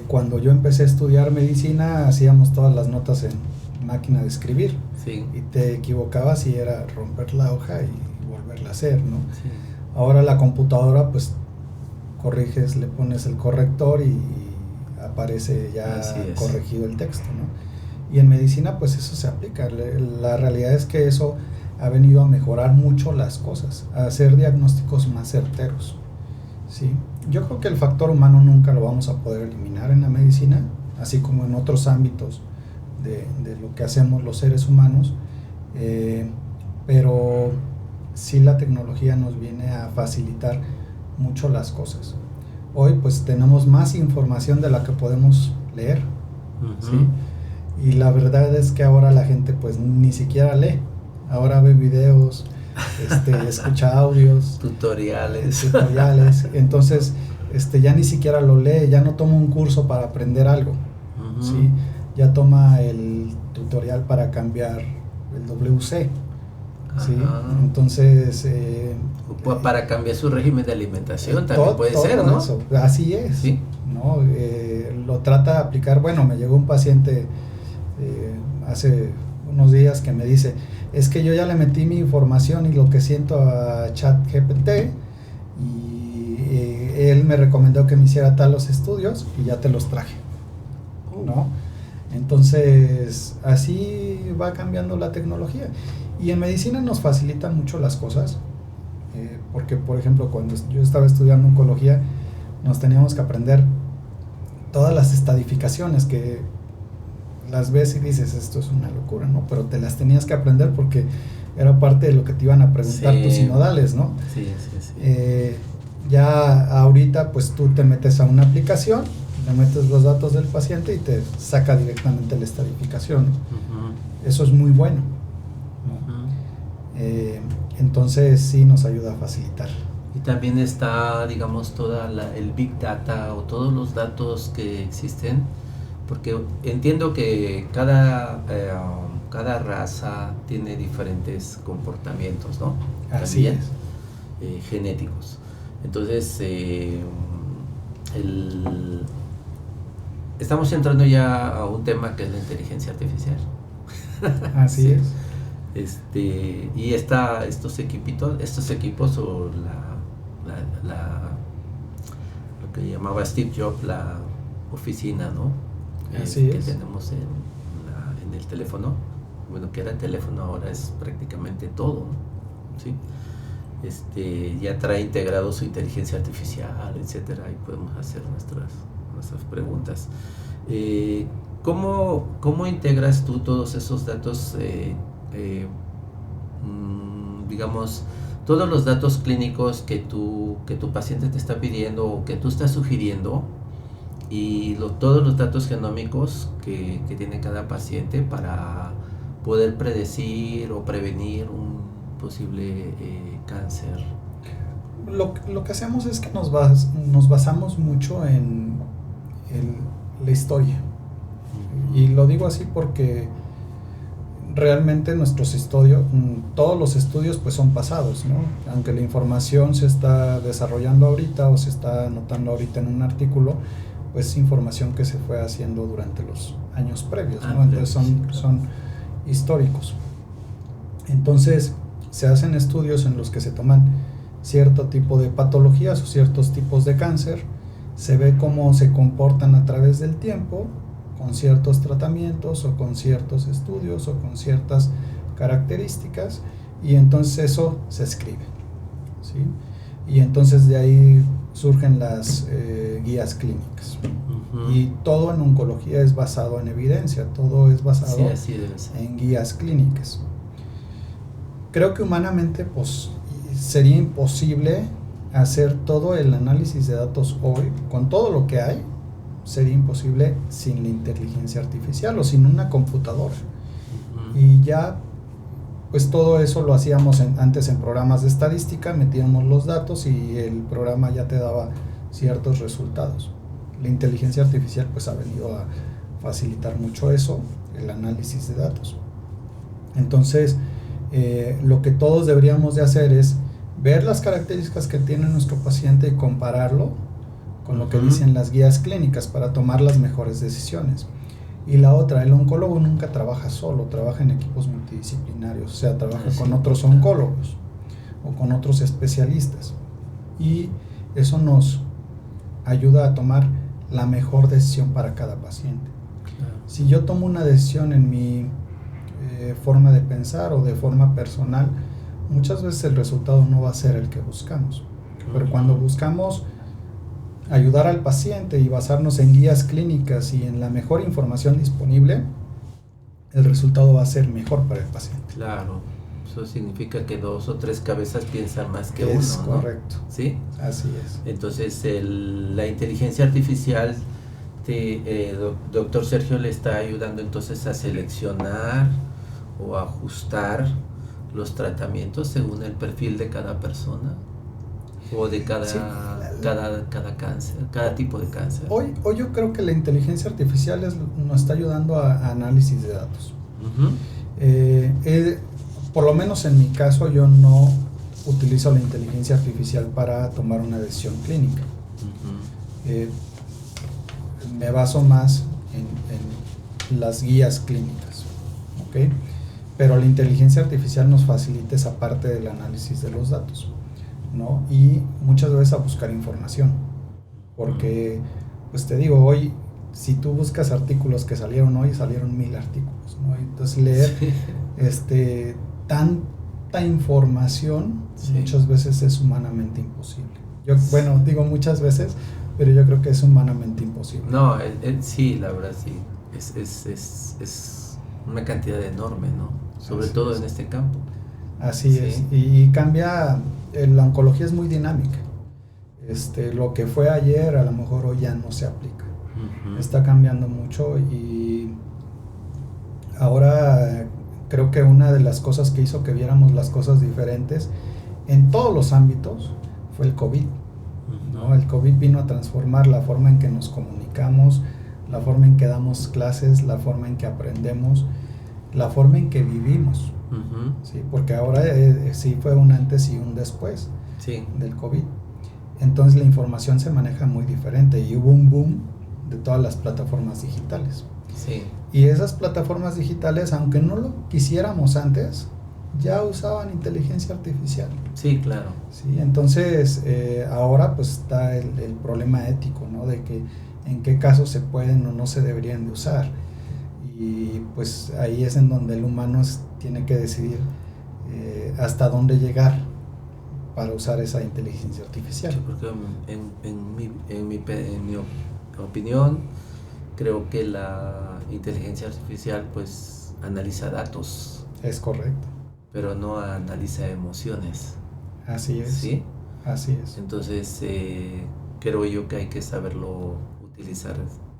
Cuando yo empecé a estudiar medicina hacíamos todas las notas en máquina de escribir. Sí. Y te equivocabas y era romper la hoja y volverla a hacer, ¿no? Sí. Ahora la computadora pues corriges, le pones el corrector y aparece ya corregido el texto, ¿no? Y en medicina pues eso se aplica. La realidad es que eso ha venido a mejorar mucho las cosas, a hacer diagnósticos más certeros. Sí, yo creo que el factor humano nunca lo vamos a poder eliminar en la medicina, así como en otros ámbitos de lo que hacemos los seres humanos, pero sí la tecnología nos viene a facilitar mucho las cosas. Hoy pues tenemos más información de la que podemos leer, ¿sí? Y la verdad es que ahora la gente pues ni siquiera lee, ahora ve videos, escucha audios, tutoriales, entonces ya ni siquiera lo lee, ya no toma un curso para aprender algo, ¿sí? Ya toma el tutorial para cambiar el WC, ¿sí? Entonces para cambiar su régimen de alimentación también puede ser, ¿no? Eso, así es, ¿sí? ¿No? Lo trata de aplicar. Bueno, me llegó un paciente hace unos días que me dice, es que yo ya le metí mi información y lo que siento a ChatGPT y él me recomendó que me hiciera tal los estudios y ya te los traje, ¿no? Entonces así va cambiando la tecnología Y en medicina nos facilitan mucho las cosas, porque por ejemplo cuando yo estaba estudiando oncología nos teníamos que aprender todas las estadificaciones que las ves y dices esto es una locura, ¿no? Pero te las tenías que aprender porque era parte de lo que te iban a preguntar tus sinodales, ¿no? Sí. Ya ahorita pues tú te metes a una aplicación, le metes los datos del paciente y te saca directamente la estadificación. Eso es muy bueno, ¿no? Entonces sí nos ayuda a facilitar. Y también está, digamos, el Big Data o todos los datos que existen, porque entiendo que cada raza tiene diferentes comportamientos, ¿no? Así también, es. Genéticos. Entonces, estamos entrando ya a un tema que es la inteligencia artificial. Así sí. es. Y estos equipos o lo que llamaba Steve Jobs la oficina, ¿no? Así que es. tenemos en el teléfono, bueno, que era el teléfono, ahora es prácticamente todo, ¿no? ¿Sí? Ya trae integrado su inteligencia artificial, etcétera, y podemos hacer nuestras preguntas. ¿Cómo integras tú todos esos datos, digamos, todos los datos clínicos que tu paciente te está pidiendo o que tú estás sugiriendo y todos los datos genómicos que tiene cada paciente para poder predecir o prevenir un posible cáncer? Lo que hacemos es que nos basamos mucho en la historia. Y lo digo así porque realmente todos los estudios pues son pasados, ¿no? Aunque la información se está desarrollando ahorita o se está anotando ahorita en un artículo, pues es información que se fue haciendo durante los años previos, ¿no? Entonces son históricos. Entonces se hacen estudios en los que se toman cierto tipo de patologías o ciertos tipos de cáncer, se ve cómo se comportan a través del tiempo con ciertos tratamientos o con ciertos estudios o con ciertas características, y entonces eso se escribe, ¿sí? Y entonces de ahí surgen las guías clínicas. Y todo en oncología es basado en evidencia, todo es basado en guías clínicas. Creo que humanamente pues sería imposible hacer todo el análisis de datos hoy, con todo lo que hay, sería imposible sin la inteligencia artificial o sin una computadora. Y ya pues todo eso lo hacíamos antes en programas de estadística, metíamos los datos y el programa ya te daba ciertos resultados. La inteligencia artificial pues ha venido a facilitar mucho eso, el análisis de datos. Entonces lo que todos deberíamos de hacer es ver las características que tiene nuestro paciente y compararlo con lo que dicen las guías clínicas para tomar las mejores decisiones. Y la otra, el oncólogo nunca trabaja solo, trabaja en equipos multidisciplinarios, o sea, trabaja con otros oncólogos o con otros especialistas. Y eso nos ayuda a tomar la mejor decisión para cada paciente. Si yo tomo una decisión en mi forma de pensar o de forma personal, muchas veces el resultado no va a ser el que buscamos. Pero cuando buscamos ayudar al paciente y basarnos en guías clínicas y en la mejor información disponible, el resultado va a ser mejor para el paciente. Claro, eso significa que 2 o 3 cabezas piensan más que uno, Es correcto. ¿no? ¿Sí? Así es. Entonces la inteligencia artificial, doctor Sergio, le está ayudando entonces a seleccionar o a ajustar los tratamientos según el perfil de cada persona o de cada cáncer, cada tipo de cáncer. Hoy yo creo que la inteligencia artificial nos está ayudando a análisis de datos. Por lo menos en mi caso yo no utilizo la inteligencia artificial para tomar una decisión clínica. Me baso más en las guías clínicas, ¿ok? Pero la inteligencia artificial nos facilita esa parte del análisis de los datos, ¿no? Y muchas veces a buscar información, porque pues te digo, hoy si tú buscas artículos que salieron hoy, salieron 1000 artículos, ¿no? Entonces leer tanta información, Sí. muchas veces es humanamente imposible. Yo, bueno, digo muchas veces, pero yo creo que es humanamente imposible. No, sí, la verdad sí. Es una cantidad enorme, ¿no? Sobre Así todo es. en este campo. Así Sí. es. Y cambia, la oncología es muy dinámica. Lo que fue ayer, a lo mejor hoy ya no se aplica. Ujú. Está cambiando mucho y ahora creo que una de las cosas que hizo que viéramos las cosas diferentes en todos los ámbitos fue el COVID, ¿no? El COVID vino a transformar la forma en que nos comunicamos, la forma en que damos clases, la forma en que aprendemos, la forma en que vivimos, Ujú. ¿sí? Porque ahora sí fue un antes y un después Sí. del COVID. Entonces la información se maneja muy diferente y hubo un boom de todas las plataformas digitales. Sí. Y esas plataformas digitales, aunque no lo quisiéramos antes, ya usaban inteligencia artificial. Sí, claro. ¿Sí? Entonces, ahora pues está el problema ético, ¿no? De que en qué casos se pueden o no se deberían de usar. Y pues ahí es en donde el humano tiene que decidir hasta dónde llegar para usar esa inteligencia artificial. Sí, porque en mi opinión, creo que la inteligencia artificial pues analiza datos, Es correcto. pero no analiza emociones. Así es. ¿Sí? Así es. Entonces, creo yo que hay que saberlo utilizar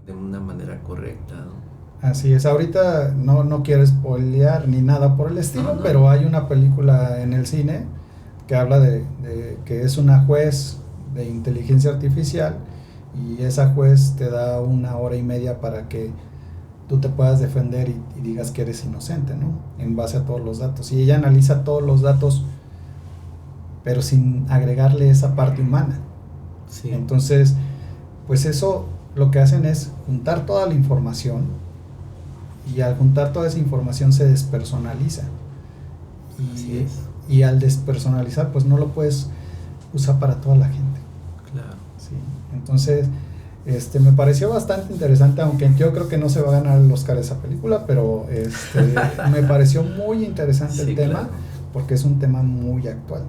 de una manera correcta, ¿no? Así es, ahorita no quiero spoilear ni nada por el estilo, No. pero hay una película en el cine que habla de que es una juez de inteligencia artificial y esa juez te da 1 hora y media para que tú te puedas defender y digas que eres inocente, ¿no? En base a todos los datos. Y ella analiza todos los datos, pero sin agregarle esa parte humana. Sí. Entonces, pues eso lo que hacen es juntar toda la información y al juntar toda esa información se despersonaliza. Así es. Y al despersonalizar, pues no lo puedes usar para toda la gente. Claro. ¿Sí? Entonces, me pareció bastante interesante, aunque yo creo que no se va a ganar el Oscar esa película, pero me pareció muy interesante Sí, el tema, claro. porque es un tema muy actual.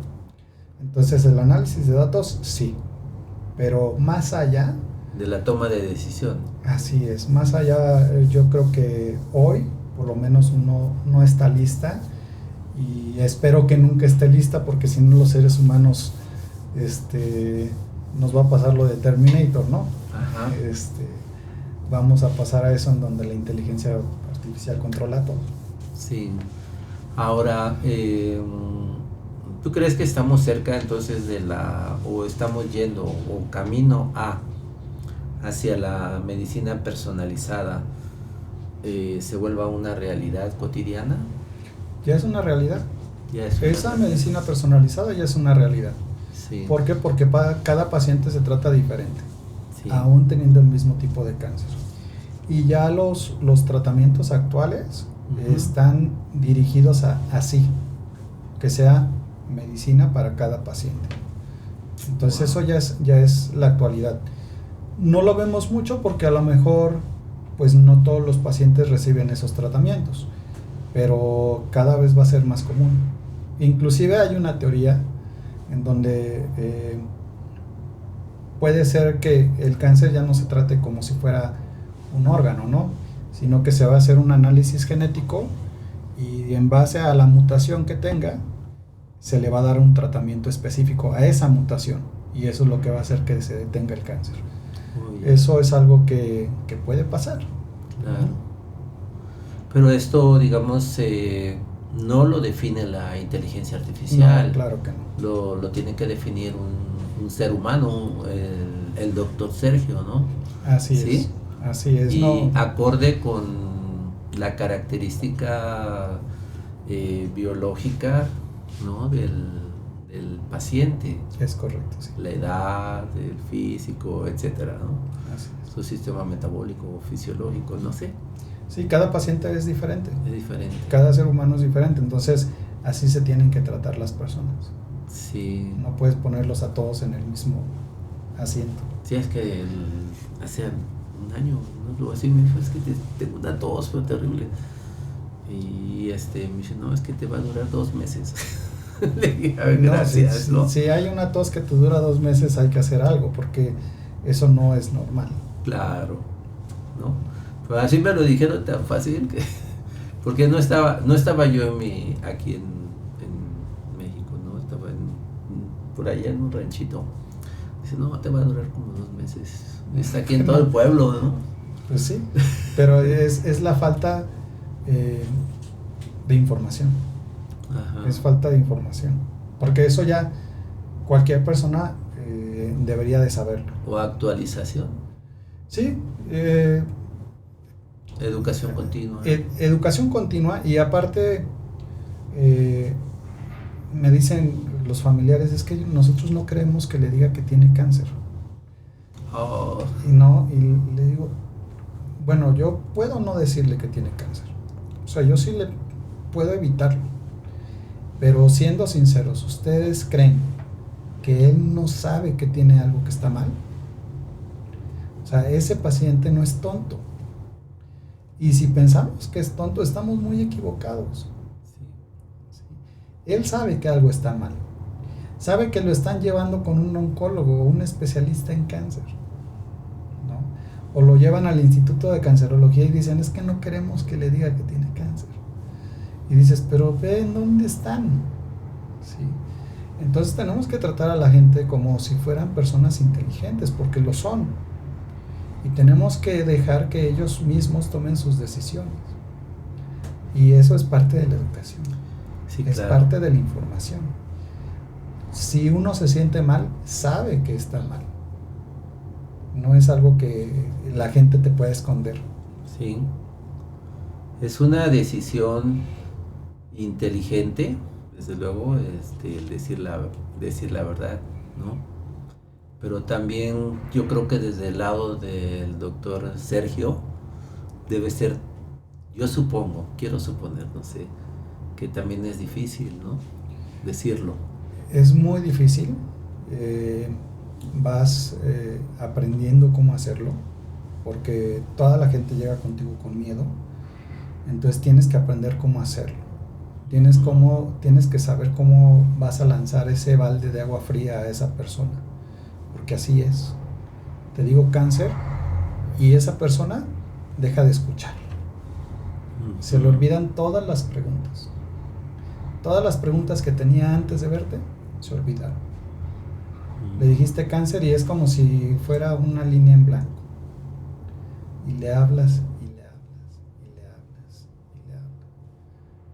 Entonces, el análisis de datos, sí, pero más allá, De la toma de decisión. así es, más allá, yo creo que hoy, por lo menos, no está lista y espero que nunca esté lista, porque si no los seres humanos nos va a pasar lo de Terminator, ¿no? Ajá. Vamos a pasar a eso en donde la inteligencia artificial controla todo. Sí. Ahora, ¿tú crees que estamos cerca entonces o estamos yendo o camino hacia la medicina personalizada, se vuelva una realidad cotidiana? Ya es una realidad. Ya es Esa medicina personalizada ya es una realidad. Sí. ¿Por qué? Porque cada paciente se trata diferente, Sí. aún teniendo el mismo tipo de cáncer. Y ya los tratamientos actuales Ujú. están dirigidos así, que sea medicina para cada paciente. Entonces Wow. eso ya es la actualidad. No lo vemos mucho porque a lo mejor pues no todos los pacientes reciben esos tratamientos, pero cada vez va a ser más común. Inclusive hay una teoría en donde puede ser que el cáncer ya no se trate como si fuera un órgano, ¿no? Sino que se va a hacer un análisis genético y en base a la mutación que tenga, se le va a dar un tratamiento específico a esa mutación, y eso es lo que va a hacer que se detenga el cáncer. Uy, Eso es algo que puede pasar. claro. Pero esto, digamos, no lo define la inteligencia artificial. No, claro que no. Lo tiene que definir un ser humano, el doctor Sergio, ¿no? Así ¿Sí? es. Y No, acorde con la característica biológica, ¿no? del paciente, es correcto, sí. la edad, el físico, etcétera, ¿no? Así es. Su sistema metabólico, fisiológico, no sé, Sí, cada paciente es diferente. es diferente. Cada ser humano es diferente, entonces así se tienen que tratar las personas. Sí, No puedes ponerlos a todos en el mismo asiento. sí, es que hace un año, ¿no? Luego así me dijo, es que tengo una tos, fue terrible. Y me dice, no, es que te va a durar 2 meses. Le dije, a ver, gracias, si, ¿no? si hay una tos que te dura 2 meses, hay que hacer algo, porque eso no es normal. Claro, ¿no? Pero así me lo dijeron tan fácil que... Porque no estaba yo aquí en México, ¿no? Estaba por allá en un ranchito. Dice, no, te va a durar como 2 meses. Está aquí en todo el pueblo, ¿no? Pues sí, pero es la falta de información. Ajá. Es falta de información. Porque eso ya cualquier persona debería de saberlo. O actualización. Sí. Educación continua. Educación continua, y aparte me dicen los familiares, es que nosotros no creemos que le diga que tiene cáncer. Oh. Y le digo, bueno, yo puedo no decirle que tiene cáncer. O sea, yo sí le puedo evitarlo. Pero siendo sinceros, ¿ustedes creen que él no sabe que tiene algo que está mal? O sea, ese paciente no es tonto. Y si pensamos que es tonto, estamos muy equivocados. Sí. Él sabe que algo está mal. Sabe que lo están llevando con un oncólogo o un especialista en cáncer, ¿no? O lo llevan al Instituto de Cancerología y dicen, es que no queremos que le diga que tiene cáncer. Y dices, pero ve en dónde están. ¿Sí? Entonces tenemos que tratar a la gente como si fueran personas inteligentes, porque lo son. Y tenemos que dejar que ellos mismos tomen sus decisiones. Y eso es parte de la educación. Sí, es claro. parte de la información. Si uno se siente mal, sabe que está mal. No es algo que la gente te pueda esconder. Sí. Es una decisión inteligente, desde luego, el decir la verdad, ¿no? Pero también yo creo que desde el lado del doctor Sergio debe ser, yo supongo, quiero suponer, no sé, que también es difícil, ¿no? Decirlo. Es muy difícil. Vas aprendiendo cómo hacerlo, porque toda la gente llega contigo con miedo. Entonces tienes que aprender cómo hacerlo. Tienes que saber cómo vas a lanzar ese balde de agua fría a esa persona, porque así es. Te digo cáncer y esa persona deja de escuchar. Se le olvidan todas las preguntas. Todas las preguntas que tenía antes de verte se olvidaron. Le dijiste cáncer y es como si fuera una línea en blanco. Y le hablas y le hablas y le hablas y le hablas.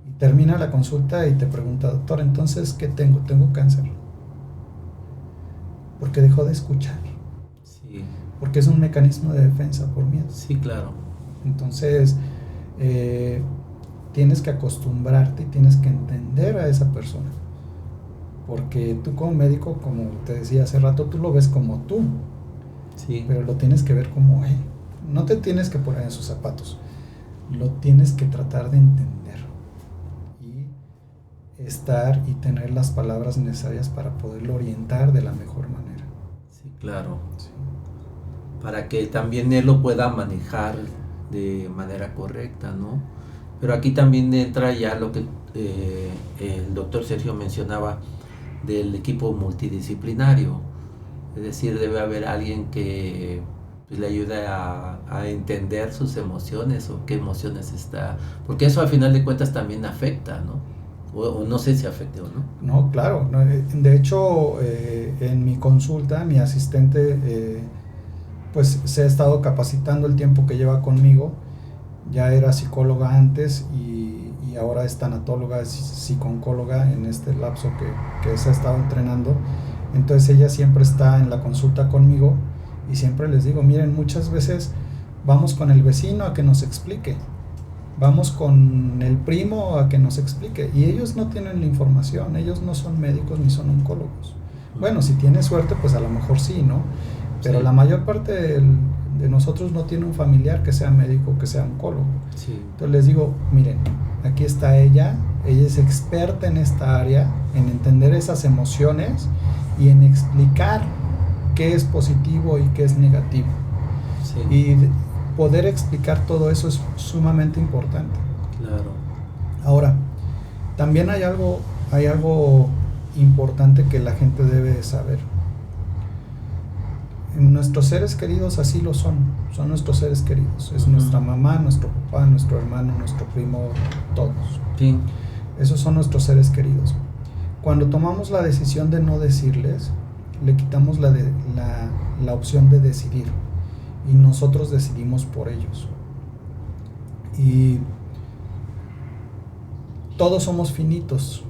Y termina la consulta y te pregunta, doctor, entonces, ¿qué tengo? Tengo cáncer. Porque dejó de escuchar. Sí. Porque es un mecanismo de defensa por miedo. Sí, claro. Entonces, tienes que acostumbrarte y tienes que entender a esa persona. Porque tú como médico, como te decía hace rato, tú lo ves como tú. Sí. Pero lo tienes que ver como él. No te tienes que poner en sus zapatos. Lo tienes que tratar de entender. Y estar y tener las palabras necesarias para poderlo orientar de la mejor manera. Sí, claro. Sí. Para que también él lo pueda manejar de manera correcta, ¿no? Pero aquí también entra ya lo que el doctor Sergio mencionaba del equipo multidisciplinario. Es decir, debe haber alguien que pues, le ayude a entender sus emociones o qué emociones está. Porque eso al final de cuentas también afecta, ¿no? O no sé si afecte o no. No, claro. De hecho, en mi consulta, mi asistente pues se ha estado capacitando el tiempo que lleva conmigo. Ya era psicóloga antes y ahora es tanatóloga, es psico-oncóloga en este lapso que se ha estado entrenando. Entonces ella siempre está en la consulta conmigo y siempre les digo, miren, muchas veces vamos con el vecino a que nos explique, vamos con el primo a que nos explique, y ellos no tienen la información, ellos no son médicos ni son oncólogos. Bueno, si tienes suerte, pues a lo mejor sí, ¿no? Pero sí. La mayor parte de nosotros no tiene un familiar que sea médico, que sea oncólogo. Sí. Entonces les digo, miren, aquí está ella es experta en esta área, en entender esas emociones y en explicar qué es positivo y qué es negativo. Sí. Y poder explicar todo eso es sumamente importante. Claro. Ahora, también hay algo importante que la gente debe de saber. Nuestros seres queridos así lo son nuestros seres queridos. Es nuestra mamá, nuestro papá, nuestro hermano, nuestro primo, todos. Sí. Esos son nuestros seres queridos. Cuando tomamos la decisión de no decirles, le quitamos la opción de decidir y nosotros decidimos por ellos. Y todos somos finitos.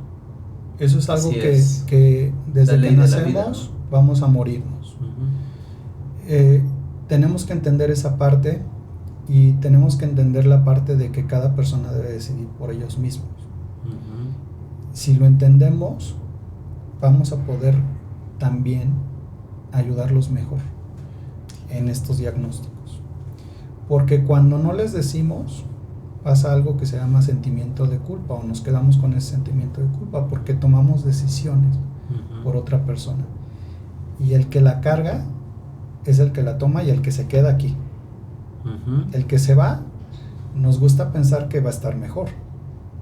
Eso es algo que desde que nacemos vida, ¿no? Vamos a morirnos. Tenemos que entender esa parte y tenemos que entender la parte de que cada persona debe decidir por ellos mismos. Si lo entendemos, vamos a poder también ayudarlos mejor en estos diagnósticos. Porque cuando no les decimos, pasa algo que se llama sentimiento de culpa, o nos quedamos con ese sentimiento de culpa porque tomamos decisiones por otra persona. Y el que la carga es el que la toma y el que se queda aquí. El que se va, nos gusta pensar que va a estar mejor.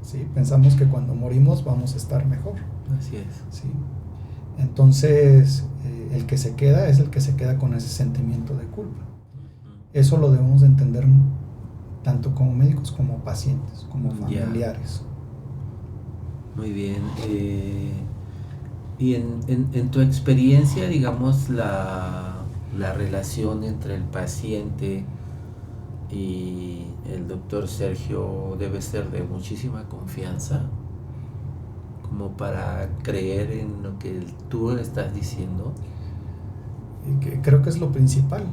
¿Sí? Pensamos que cuando morimos vamos a estar mejor. Así es. ¿Sí? Entonces, el que se queda es el que se queda con ese sentimiento de culpa. Eso lo debemos de entender tanto como médicos como pacientes, como familiares. Muy bien. Y en tu experiencia, digamos, la relación entre el paciente y el doctor Sergio debe ser de muchísima confianza, como para creer en lo que tú estás diciendo. Y que creo que es lo principal.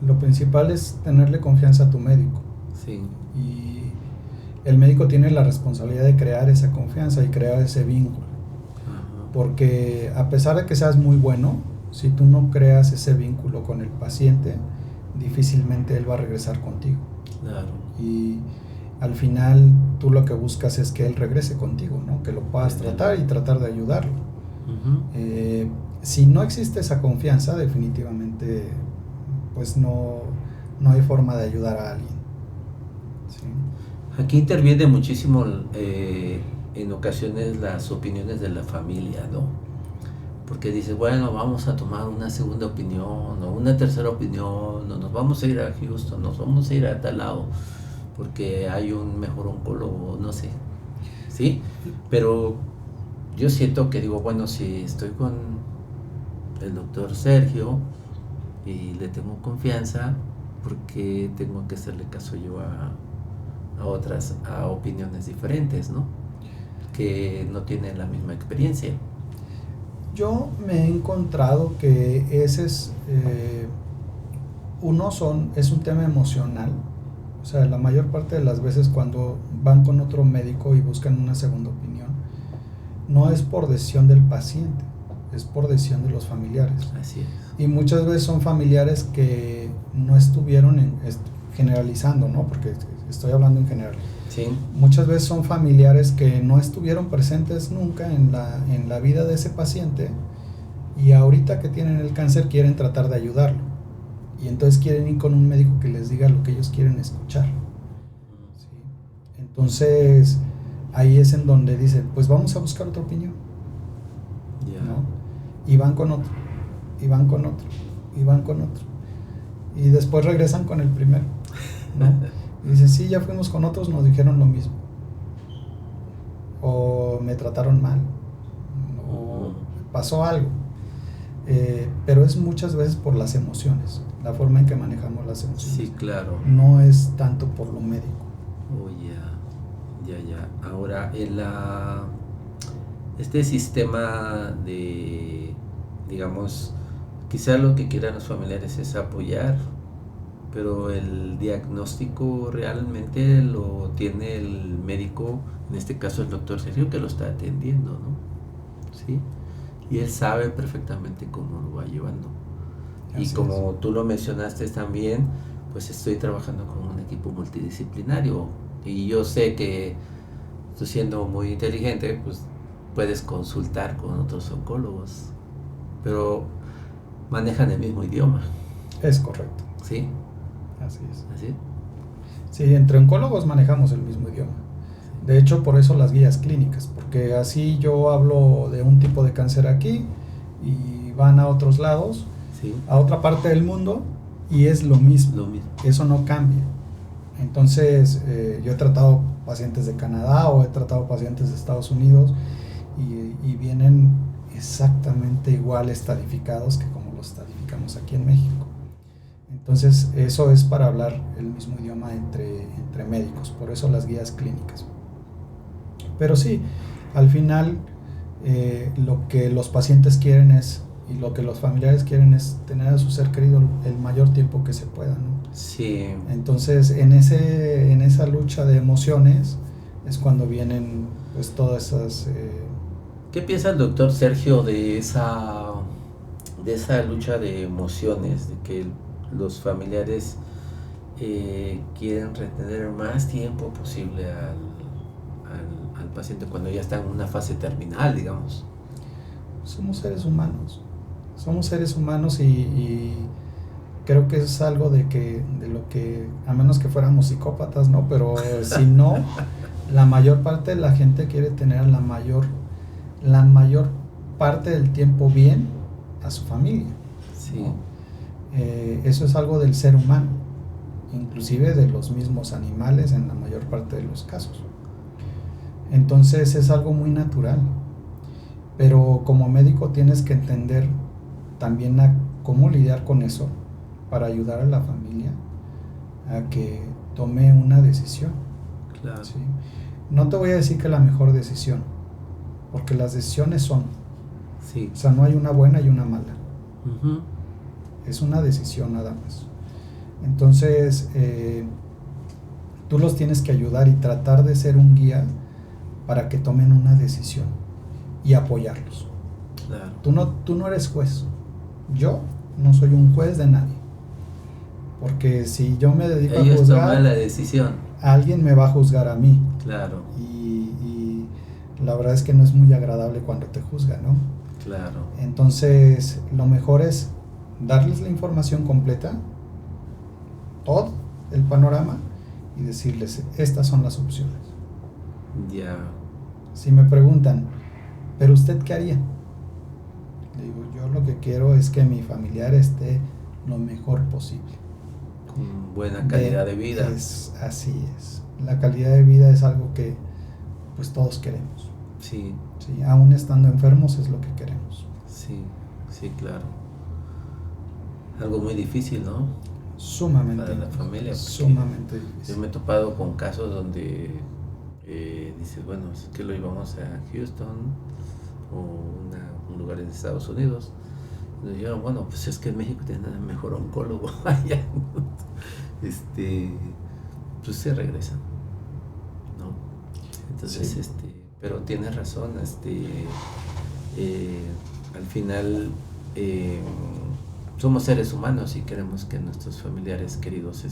Lo principal es tenerle confianza a tu médico. Sí. Y el médico tiene la responsabilidad de crear esa confianza y crear ese vínculo. Porque a pesar de que seas muy bueno, si tú no creas ese vínculo con el paciente, difícilmente él va a regresar contigo. Claro. Y al final tú lo que buscas es que él regrese contigo, ¿no? Que lo puedas tratar y tratar de ayudarlo. Si no existe esa confianza, definitivamente pues no hay forma de ayudar a alguien. ¿Sí? Aquí interviene muchísimo en ocasiones las opiniones de la familia, ¿no? Porque dice, bueno, vamos a tomar una segunda opinión o una tercera opinión, o nos vamos a ir a Houston, nos vamos a ir a tal lado porque hay un mejor oncólogo, no sé, ¿sí? Pero yo siento que digo, bueno, si estoy con el doctor Sergio y le tengo confianza, ¿por qué tengo que hacerle caso yo a opiniones diferentes, ¿no? Que no tienen la misma experiencia? Yo me he encontrado que ese es un tema emocional. O sea, la mayor parte de las veces cuando van con otro médico y buscan una segunda opinión, no es por decisión del paciente, es por decisión de los familiares. Así es. Y muchas veces son familiares que no estuvieron generalizando, ¿no? Porque estoy hablando en general. Sí. Muchas veces son familiares que no estuvieron presentes nunca en la vida de ese paciente y ahorita que tienen el cáncer quieren tratar de ayudarlo y entonces quieren ir con un médico que les diga lo que ellos quieren escuchar. ¿Sí? Entonces ahí es en donde dicen, pues vamos a buscar otra opinión. ¿No? Y van con otro, y van con otro, y van con otro y después regresan con el primero, ¿no? Y dicen, sí, ya fuimos con otros, nos dijeron lo mismo. O me trataron mal. O pasó algo. Pero es muchas veces por las emociones, la forma en que manejamos las emociones. Sí, claro. No es tanto por lo médico. Oh, ya. Ahora, este sistema de, digamos, quizá lo que quieran los familiares es apoyar, pero el diagnóstico realmente lo tiene el médico, en este caso el doctor Sergio, que lo está atendiendo, ¿no? ¿Sí? Y él sabe perfectamente cómo lo va llevando. Así y como es. Tú lo mencionaste también, pues estoy trabajando con un equipo multidisciplinario y yo sé que tú siendo muy inteligente, pues puedes consultar con otros oncólogos, pero manejan el mismo idioma. Es correcto. ¿Sí? Así es. ¿Así? Sí, entre oncólogos manejamos el mismo idioma. De hecho, por eso las guías clínicas, porque así yo hablo de un tipo de cáncer aquí y van a otros lados, Sí, a otra parte del mundo, y es lo mismo. lo mismo. Eso no cambia. Entonces, yo he tratado pacientes de Canadá o he tratado pacientes de Estados Unidos y vienen exactamente igual estadificados que como los estadificamos aquí en México. Entonces, eso es para hablar el mismo idioma entre médicos, por eso las guías clínicas. Pero sí, al final lo que los pacientes quieren es, y lo que los familiares quieren es tener a su ser querido el mayor tiempo que se pueda, ¿no? Sí, Entonces, en esa lucha de emociones es cuando vienen pues todas esas... ¿qué piensa el doctor Sergio de esa lucha de emociones, de que los familiares quieren retener el más tiempo posible al paciente cuando ya está en una fase terminal, digamos? somos seres humanos y creo que es algo de lo que, a menos que fuéramos psicópatas, ¿no? Pero si no, la mayor parte de la gente quiere tener la mayor parte del tiempo bien a su familia. Sí, ¿no? Eso es algo del ser humano, inclusive de los mismos animales en la mayor parte de los casos. Entonces es algo muy natural, pero como médico tienes que entender también a cómo lidiar con eso para ayudar a la familia a que tome una decisión. claro. ¿Sí? No te voy a decir que la mejor decisión, porque las decisiones son, Sí. o sea, no hay una buena y una mala. Ujú. Es una decisión nada más. Entonces, tú los tienes que ayudar y tratar de ser un guía para que tomen una decisión y apoyarlos. Claro. Tú no eres juez. Yo no soy un juez de nadie. Porque si yo me dedico Ellos a juzgar, toman la decisión. alguien me va a juzgar a mí. Claro, Y la verdad es que no es muy agradable cuando te juzgan, ¿no? claro. Entonces, lo mejor es darles la información completa, todo el panorama, y decirles, estas son las opciones. Ya. Si me preguntan, ¿pero usted qué haría? Le digo, yo lo que quiero es que mi familiar esté lo mejor posible. Con buena calidad de vida. Así es. La calidad de vida es algo que pues todos queremos. Sí, ¿Sí? Aún estando enfermos es lo que queremos. sí, sí, claro. Algo muy difícil, ¿no? Sumamente Para la difícil, familia. sumamente Yo difícil. me he topado con casos donde dices, bueno, es que lo llevamos a Houston o un lugar en Estados Unidos. Nos dijeron, bueno, pues es que en México tienen el mejor oncólogo allá. Pues se regresan, ¿no? Entonces, Sí. pero tienes razón, al final somos seres humanos y queremos que nuestros familiares queridos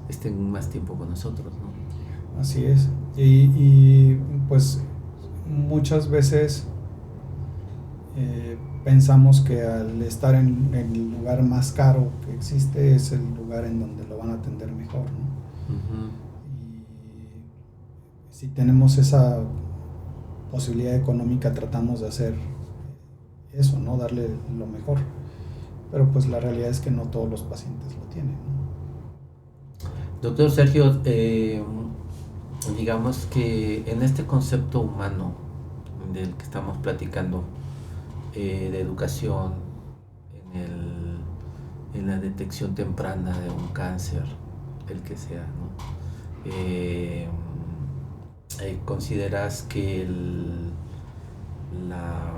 estén más tiempo con nosotros, ¿no? Así es. Y pues muchas veces pensamos que al estar en el lugar más caro que existe es el lugar en donde lo van a atender mejor, ¿no? Ujú. Y si tenemos esa posibilidad económica tratamos de hacer eso, ¿no? Darle lo mejor. Pero pues la realidad es que no todos los pacientes lo tienen, ¿no? Doctor Sergio, digamos que en este concepto humano del que estamos platicando, de educación, en la detección temprana de un cáncer, el que sea, ¿no? ¿Consideras que la,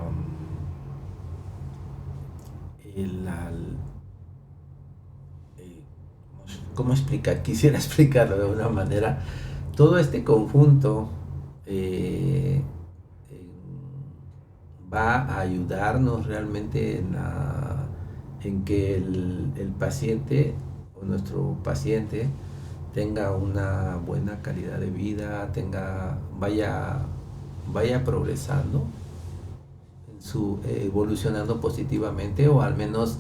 ¿cómo explicar? Quisiera explicarlo de una manera. Todo este conjunto va a ayudarnos realmente en que el paciente o nuestro paciente tenga una buena calidad de vida, vaya progresando, evolucionando positivamente o al menos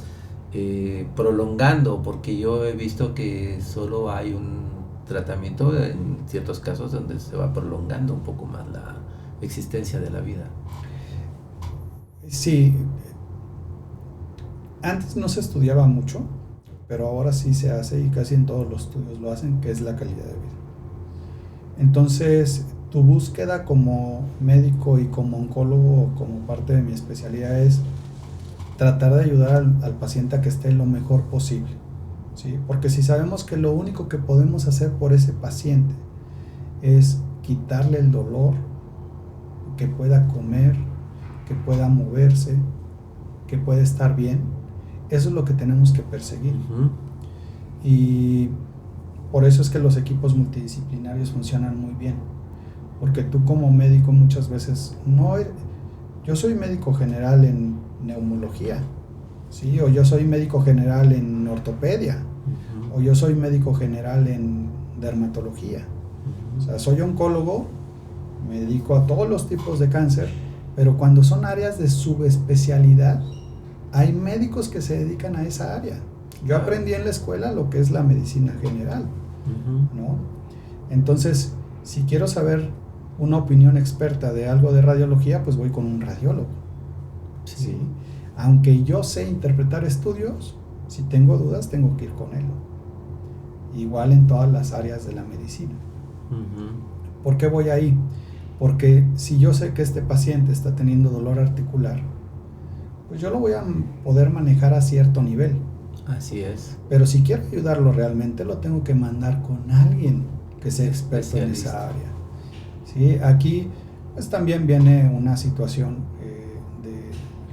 prolongando, porque yo he visto que solo hay un tratamiento en ciertos casos donde se va prolongando un poco más la existencia de la vida. Sí, antes no se estudiaba mucho, pero ahora sí se hace y casi en todos los estudios lo hacen, que es la calidad de vida. Entonces, tu búsqueda como médico y como oncólogo, como parte de mi especialidad, es tratar de ayudar al paciente a que esté lo mejor posible, ¿sí? Porque si sabemos que lo único que podemos hacer por ese paciente es quitarle el dolor, que pueda comer, que pueda moverse, que pueda estar bien, eso es lo que tenemos que perseguir. Uh-huh. Y por eso es que los equipos multidisciplinarios funcionan muy bien, porque tú como médico muchas veces yo soy médico general en neumología, ¿sí? O yo soy médico general en ortopedia, uh-huh. O yo soy médico general en dermatología, uh-huh. O sea, soy oncólogo, me dedico a todos los tipos de cáncer, pero cuando son áreas de subespecialidad, hay médicos que se dedican a esa área. Yo aprendí en la escuela lo que es la medicina general, uh-huh. ¿No? Entonces, si quiero saber una opinión experta de algo de radiología, pues voy con un radiólogo. Sí. ¿Sí? Aunque yo sé interpretar estudios, si tengo dudas, tengo que ir con él. Igual en todas las áreas de la medicina. Uh-huh. ¿Por qué voy ahí? Porque si yo sé que este paciente está teniendo dolor articular, pues yo lo voy a poder manejar a cierto nivel. Así es. Pero si quiero ayudarlo realmente, lo tengo que mandar con alguien que sea experto en esa área. ¿Sí? Aquí pues también viene una situación de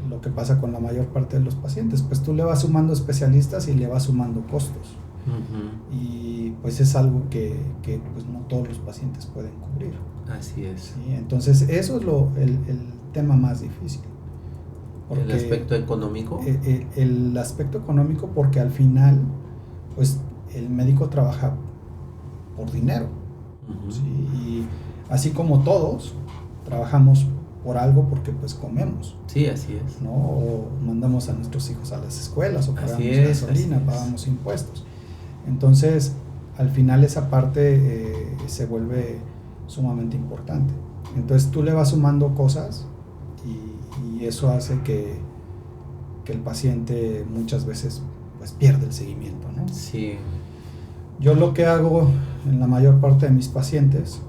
lo que pasa con la mayor parte de los pacientes. Pues tú le vas sumando especialistas y le vas sumando costos. Uh-huh. Y pues es algo que pues no todos los pacientes pueden cubrir. Así es. ¿Sí? Entonces eso es el tema más difícil. Porque ¿el aspecto económico? El aspecto económico, porque al final pues el médico trabaja por dinero. Uh-huh. ¿Sí? Y así como todos trabajamos por algo porque pues comemos. Sí, así es. ¿No? O mandamos a nuestros hijos a las escuelas, o pagamos gasolina, pagamos impuestos. Entonces, al final esa parte se vuelve sumamente importante. Entonces tú le vas sumando cosas y eso hace que el paciente muchas veces pues pierde el seguimiento, ¿no? Sí. Yo lo que hago en la mayor parte de mis pacientes,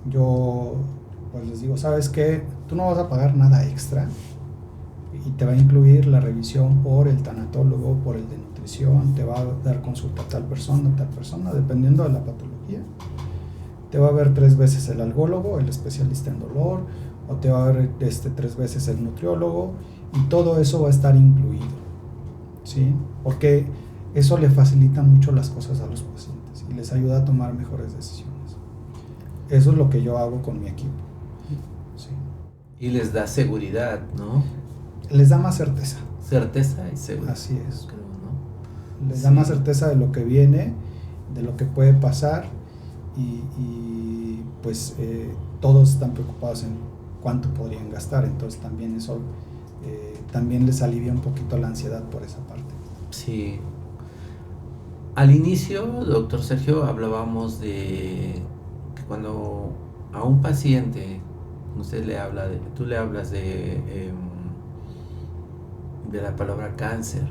yo pues les digo, ¿sabes qué? Tú no vas a pagar nada extra y te va a incluir la revisión por el tanatólogo, por el de nutrición, te va a dar consulta a tal persona, dependiendo de la patología. Te va a ver 3 veces el algólogo, el especialista en dolor, o te va a ver 3 veces el nutriólogo, y todo eso va a estar incluido, ¿sí? Porque eso le facilita mucho las cosas a los pacientes y les ayuda a tomar mejores decisiones. Eso es lo que yo hago con mi equipo. ¿Sí? Y les da seguridad, ¿no? Les da más certeza. Certeza y seguridad. Así es. Creo, ¿no? Les da más certeza de lo que viene, de lo que puede pasar, y pues todos están preocupados en cuánto podrían gastar. Entonces también eso también les alivia un poquito la ansiedad por esa parte. Sí. Al inicio, doctor Sergio, hablábamos de que cuando a un paciente tú le hablas de la palabra cáncer,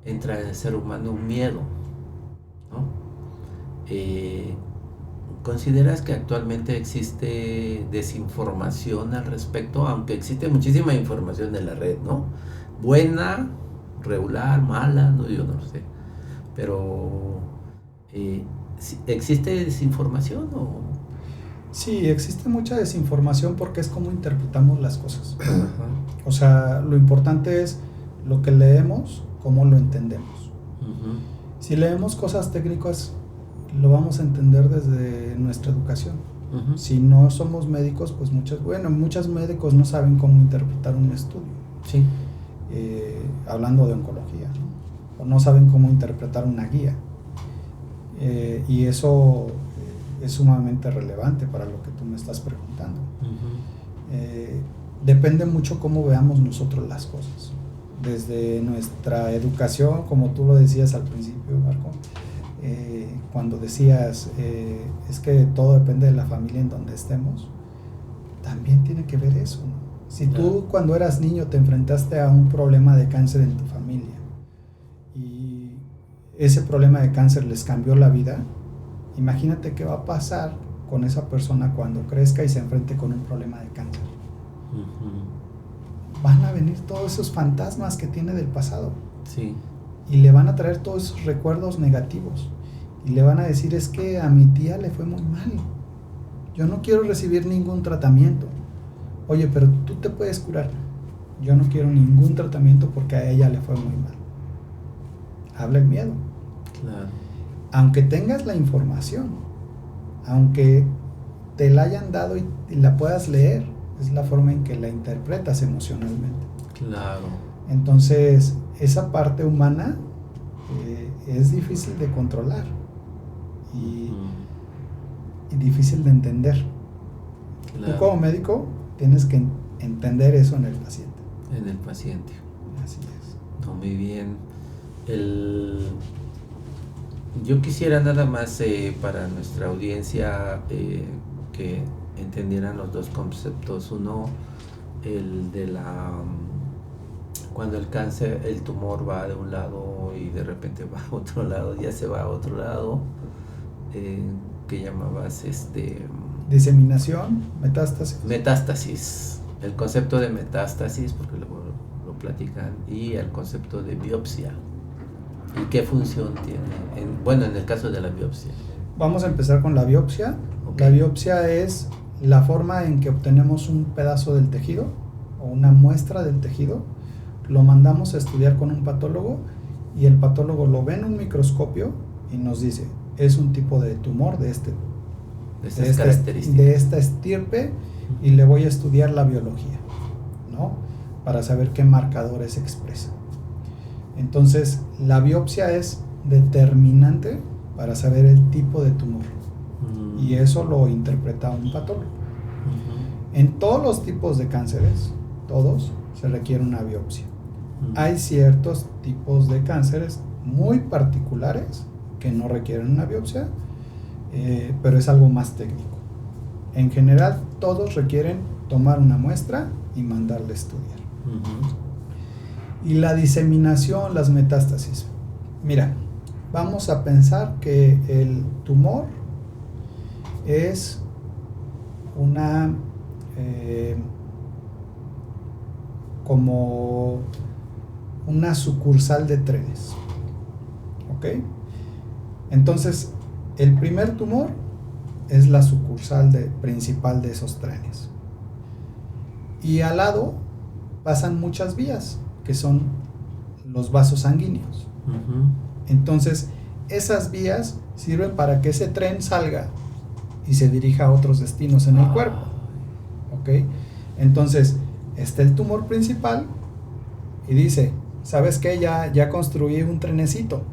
entra en el ser humano un miedo, ¿no? ¿Consideras que actualmente existe desinformación al respecto? Aunque existe muchísima información en la red, ¿no? Buena, regular, mala, no, yo no lo sé. Pero, ¿existe desinformación o...? Sí, existe mucha desinformación porque es como interpretamos las cosas. Uh-huh. O sea, lo importante es lo que leemos, cómo lo entendemos. Uh-huh. Si leemos cosas técnicas, lo vamos a entender desde nuestra educación. Uh-huh. Si no somos médicos, pues muchos médicos no saben cómo interpretar un estudio. Sí. Hablando de oncología, ¿no? O no saben cómo interpretar una guía. Y eso es sumamente relevante para lo que tú me estás preguntando. Uh-huh. Depende mucho cómo veamos nosotros las cosas. Desde nuestra educación, como tú lo decías al principio, Marco, cuando decías, es que todo depende de la familia en donde estemos, también tiene que ver eso, ¿no? Si tú cuando eras niño te enfrentaste a un problema de cáncer en tu familia y ese problema de cáncer les cambió la vida, imagínate qué va a pasar con esa persona cuando crezca y se enfrente con un problema de cáncer. Van a venir todos esos fantasmas que tiene del pasado. Sí. Y le van a traer todos esos recuerdos negativos. Y le van a decir, es que a mi tía le fue muy mal. Yo no quiero recibir ningún tratamiento. Oye, pero tú te puedes curar. Yo no quiero ningún tratamiento porque a ella le fue muy mal. Habla el miedo. Claro. Aunque tengas la información, aunque te la hayan dado y la puedas leer, es la forma en que la interpretas emocionalmente. Claro. Entonces, esa parte humana es difícil de controlar y difícil de entender. Claro. Tú como médico tienes que entender eso en el paciente. En el paciente. Así es. No, muy bien. Yo quisiera nada más para nuestra audiencia que entendieran los dos conceptos. Uno, el de cuando el cáncer, el tumor va de un lado y de repente va a otro lado, ya se va a otro lado, que llamabas diseminación, metástasis. Metástasis, el concepto de metástasis, porque luego lo platican, y el concepto de biopsia. ¿Y qué función tiene? En el caso de la biopsia. Vamos a empezar con la biopsia. Okay. La biopsia es la forma en que obtenemos un pedazo del tejido o una muestra del tejido, lo mandamos a estudiar con un patólogo y el patólogo lo ve en un microscopio y nos dice, es un tipo de tumor de esta estirpe y le voy a estudiar la biología, ¿no? Para saber qué marcadores expresa. Entonces, la biopsia es determinante para saber el tipo de tumor. Y eso lo interpreta un patólogo. En todos los tipos de cánceres, todos, se requiere una biopsia. Hay ciertos tipos de cánceres muy particulares que no requieren una biopsia, pero es algo más técnico. En general, todos requieren tomar una muestra y mandarla a estudiar. Y la diseminación, las metástasis. Mira, vamos a pensar que el tumor es como una sucursal de trenes, ¿ok? Entonces, el primer tumor es la sucursal principal de esos trenes. Y al lado pasan muchas vías, que son los vasos sanguíneos. Entonces, esas vías sirven para que ese tren salga y se dirija a otros destinos en el cuerpo, ¿ok? Entonces, está el tumor principal y dice, ¿sabes qué? Ya construí un trenecito.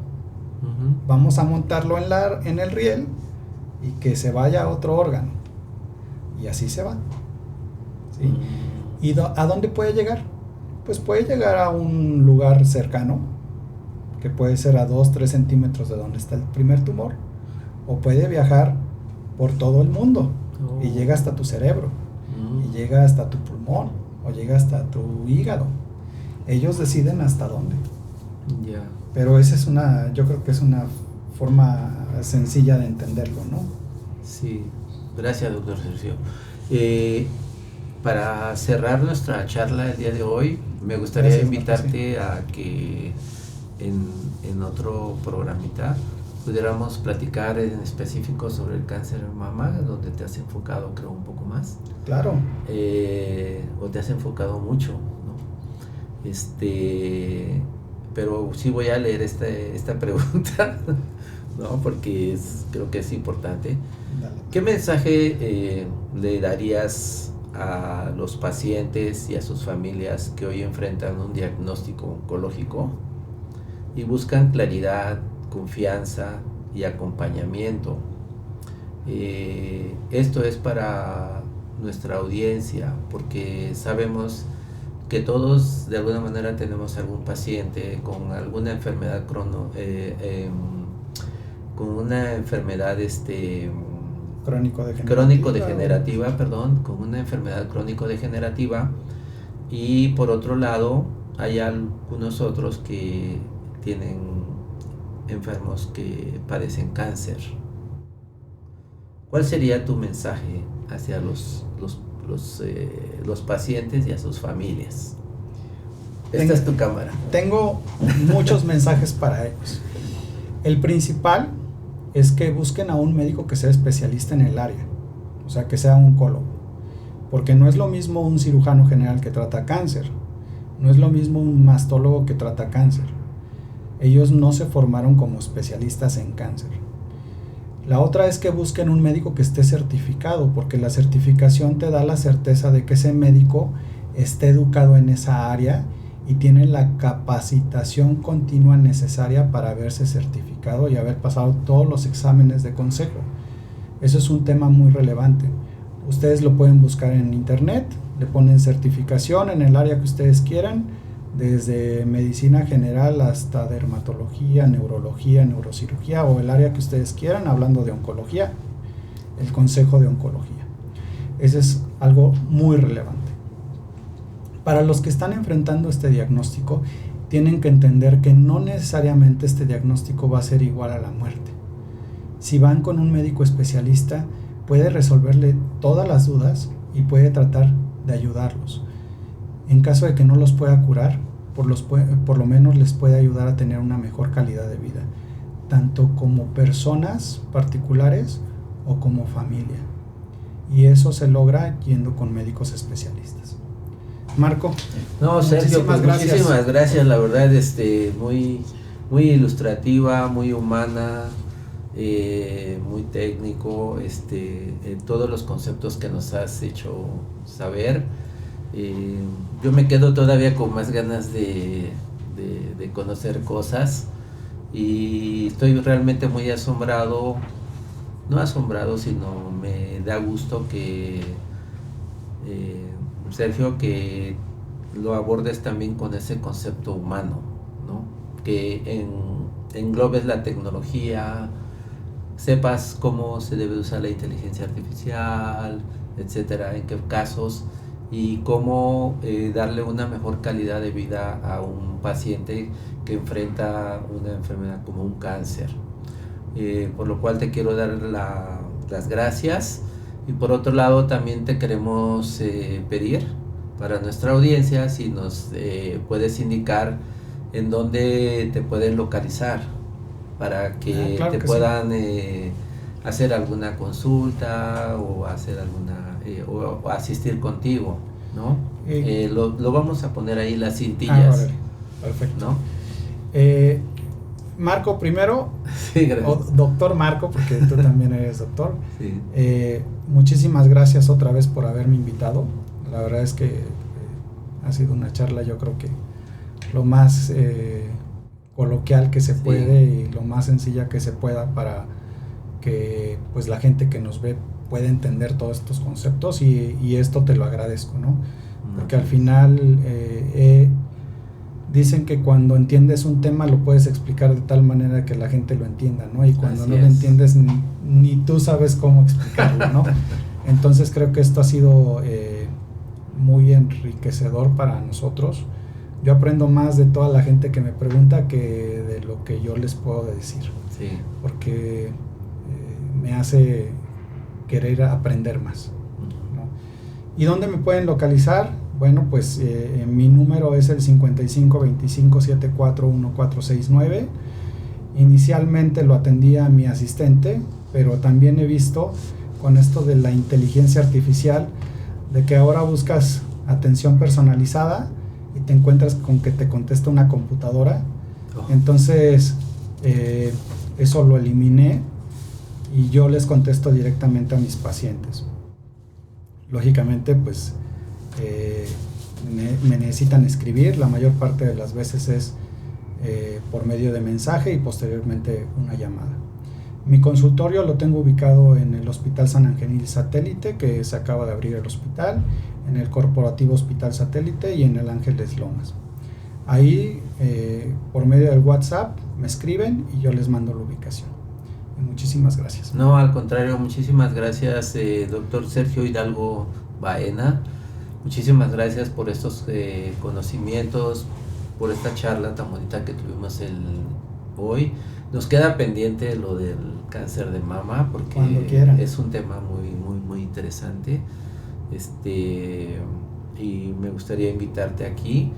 Vamos a montarlo en el riel y que se vaya a otro órgano. Y así se va, ¿sí? ¿Y a dónde puede llegar? Pues puede llegar a un lugar cercano, que puede ser a 2-3 centímetros de donde está el primer tumor, o puede viajar por todo el mundo y llega hasta tu cerebro, y llega hasta tu pulmón, o llega hasta tu hígado. Ellos deciden hasta dónde. Yeah. Pero esa es yo creo que es una forma sencilla de entenderlo, ¿no? Sí, gracias, doctor Sergio. Para cerrar nuestra charla el día de hoy, me gustaría invitarte a que en otro programita pudiéramos platicar en específico sobre el cáncer de mama, donde te has enfocado, creo, un poco más. Claro. O te has enfocado mucho, ¿no? Pero sí voy a leer esta pregunta, ¿no? Porque creo que es importante. Dale. ¿Qué mensaje le darías a los pacientes y a sus familias que hoy enfrentan un diagnóstico oncológico y buscan claridad, confianza y acompañamiento? Esto es para nuestra audiencia, porque sabemos que todos de alguna manera tenemos algún paciente con alguna enfermedad con una enfermedad crónico-degenerativa, con una enfermedad crónico-degenerativa, y por otro lado hay algunos otros que tienen enfermos que padecen cáncer. ¿Cuál sería tu mensaje hacia los pacientes y a sus familias? Esta es tu cámara. Tengo muchos mensajes para ellos. El principal es que busquen a un médico que sea especialista en el área, o sea, que sea oncólogo, porque no es lo mismo un cirujano general que trata cáncer, no es lo mismo un mastólogo que trata cáncer. Ellos no se formaron como especialistas en cáncer. La otra es que busquen un médico que esté certificado, porque la certificación te da la certeza de que ese médico esté educado en esa área y tiene la capacitación continua necesaria para haberse certificado y haber pasado todos los exámenes de consejo. Eso es un tema muy relevante. Ustedes lo pueden buscar en internet, le ponen certificación en el área que ustedes quieran, desde medicina general hasta dermatología, neurología, neurocirugía o el área que ustedes quieran, hablando de oncología, el consejo de oncología. Ese es algo muy relevante. Para los que están enfrentando este diagnóstico, tienen que entender que no necesariamente este diagnóstico va a ser igual a la muerte. Si van con un médico especialista, puede resolverle todas las dudas y puede tratar de ayudarlos. En caso de que no los pueda curar, por lo menos les puede ayudar a tener una mejor calidad de vida, tanto como personas particulares o como familia. Y eso se logra yendo con médicos especialistas. Marco. No, Sergio, pues muchísimas gracias, la verdad, muy, muy ilustrativa, muy humana, muy técnico, todos los conceptos que nos has hecho saber. Yo me quedo todavía con más ganas de conocer cosas, y estoy realmente muy asombrado, no asombrado, sino me da gusto que Sergio, que lo abordes también con ese concepto humano, ¿no? Que englobes la tecnología, sepas cómo se debe usar la inteligencia artificial, etcétera, en qué casos, y cómo darle una mejor calidad de vida a un paciente que enfrenta una enfermedad como un cáncer. Por lo cual te quiero dar las gracias. Y por otro lado, también te queremos pedir para nuestra audiencia si nos puedes indicar en dónde te pueden localizar para que claro te que puedan hacer alguna consulta o hacer alguna o asistir contigo, ¿no? Lo vamos a poner ahí las cintillas. Vale. Perfecto. ¿No? Marco, primero, sí, o doctor Marco, porque tú también eres doctor. Sí. Muchísimas gracias otra vez por haberme invitado. La verdad es que ha sido una charla, yo creo que lo más coloquial que se puede y lo más sencilla que se pueda para que pues la gente que nos ve pueda entender todos estos conceptos, y esto te lo agradezco, ¿no? Porque al final dicen que cuando entiendes un tema lo puedes explicar de tal manera que la gente lo entienda, ¿no? Y cuando no lo entiendes ni tú sabes cómo explicarlo, ¿no? Entonces creo que esto ha sido muy enriquecedor para nosotros. Yo aprendo más de toda la gente que me pregunta que de lo que yo les puedo decir. Sí. Porque me hace querer aprender más, ¿no? ¿Y dónde me pueden localizar? Bueno, pues mi número es el 5525741469. Inicialmente lo atendía a mi asistente, pero también he visto con esto de la inteligencia artificial de que ahora buscas atención personalizada y te encuentras con que te contesta una computadora. Entonces eso lo eliminé y yo les contesto directamente a mis pacientes. Lógicamente pues me necesitan escribir, la mayor parte de las veces es por medio de mensaje y posteriormente una llamada. Mi consultorio lo tengo ubicado en el Hospital San Angelil Satélite, que se acaba de abrir el hospital, en el Corporativo Hospital Satélite y en el Ángeles Lomas. Ahí por medio del WhatsApp me escriben y yo les mando la ubicación. Muchísimas gracias. No, al contrario, muchísimas gracias, doctor Sergio Hidalgo Baena. Muchísimas gracias por estos conocimientos, por esta charla tan bonita que tuvimos hoy. Nos queda pendiente lo del cáncer de mama porque es un tema muy interesante. Y me gustaría invitarte aquí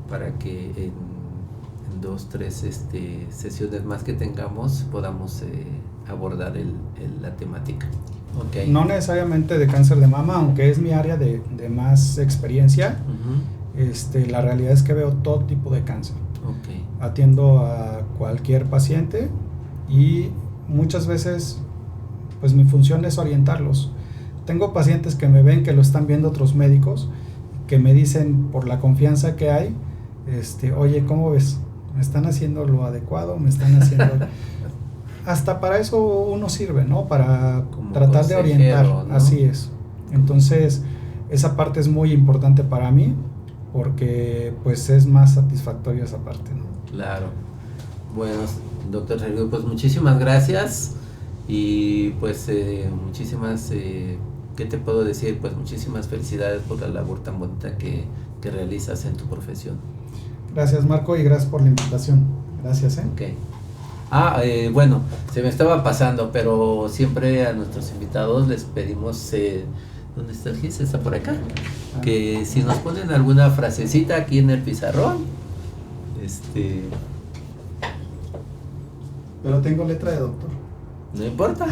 para que en 2, 3 sesiones más que tengamos podamos abordar la temática. Okay. No necesariamente de cáncer de mama, aunque es mi área de más experiencia. Uh-huh. La realidad es que veo todo tipo de cáncer. Okay. Atiendo a cualquier paciente y muchas veces pues mi función es orientarlos. Tengo pacientes que me ven, que lo están viendo otros médicos, que me dicen por la confianza que hay, oye, ¿cómo ves? ¿Me están haciendo lo adecuado? ¿Me están haciendo...? Hasta para eso uno sirve, ¿no? Para como tratar de orientar, ¿no? Así es. Entonces, esa parte es muy importante para mí, porque pues es más satisfactorio esa parte, ¿no? Claro. Bueno, doctor Sergio, pues muchísimas gracias y pues muchísimas, ¿qué te puedo decir? Pues muchísimas felicidades por la labor tan bonita que realizas en tu profesión. Gracias, Marco, y gracias por la invitación. Gracias, Okay. Bueno, se me estaba pasando, pero siempre a nuestros invitados les pedimos, ¿dónde está el GIS? ¿Está por acá? Que si nos ponen alguna frasecita aquí en el pizarrón, Pero tengo letra de doctor. No importa.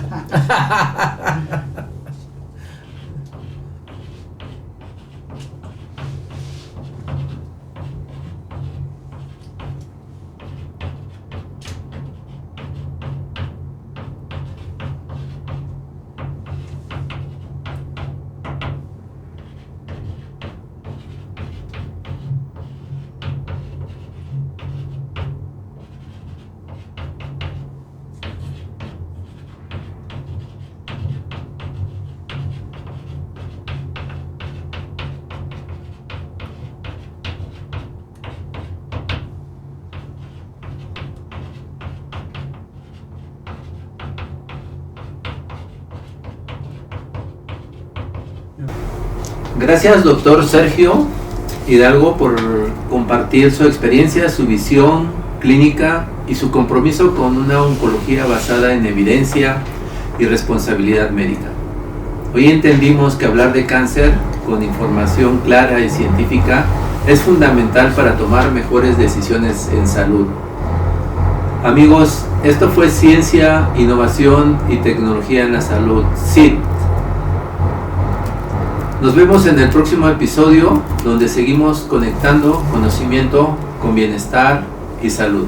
Gracias, doctor Sergio Hidalgo, por compartir su experiencia, su visión clínica y su compromiso con una oncología basada en evidencia y responsabilidad médica. Hoy entendimos que hablar de cáncer con información clara y científica es fundamental para tomar mejores decisiones en salud. Amigos, esto fue Ciencia, Innovación y Tecnología en la Salud, CIT. Nos vemos en el próximo episodio, donde seguimos conectando conocimiento con bienestar y salud.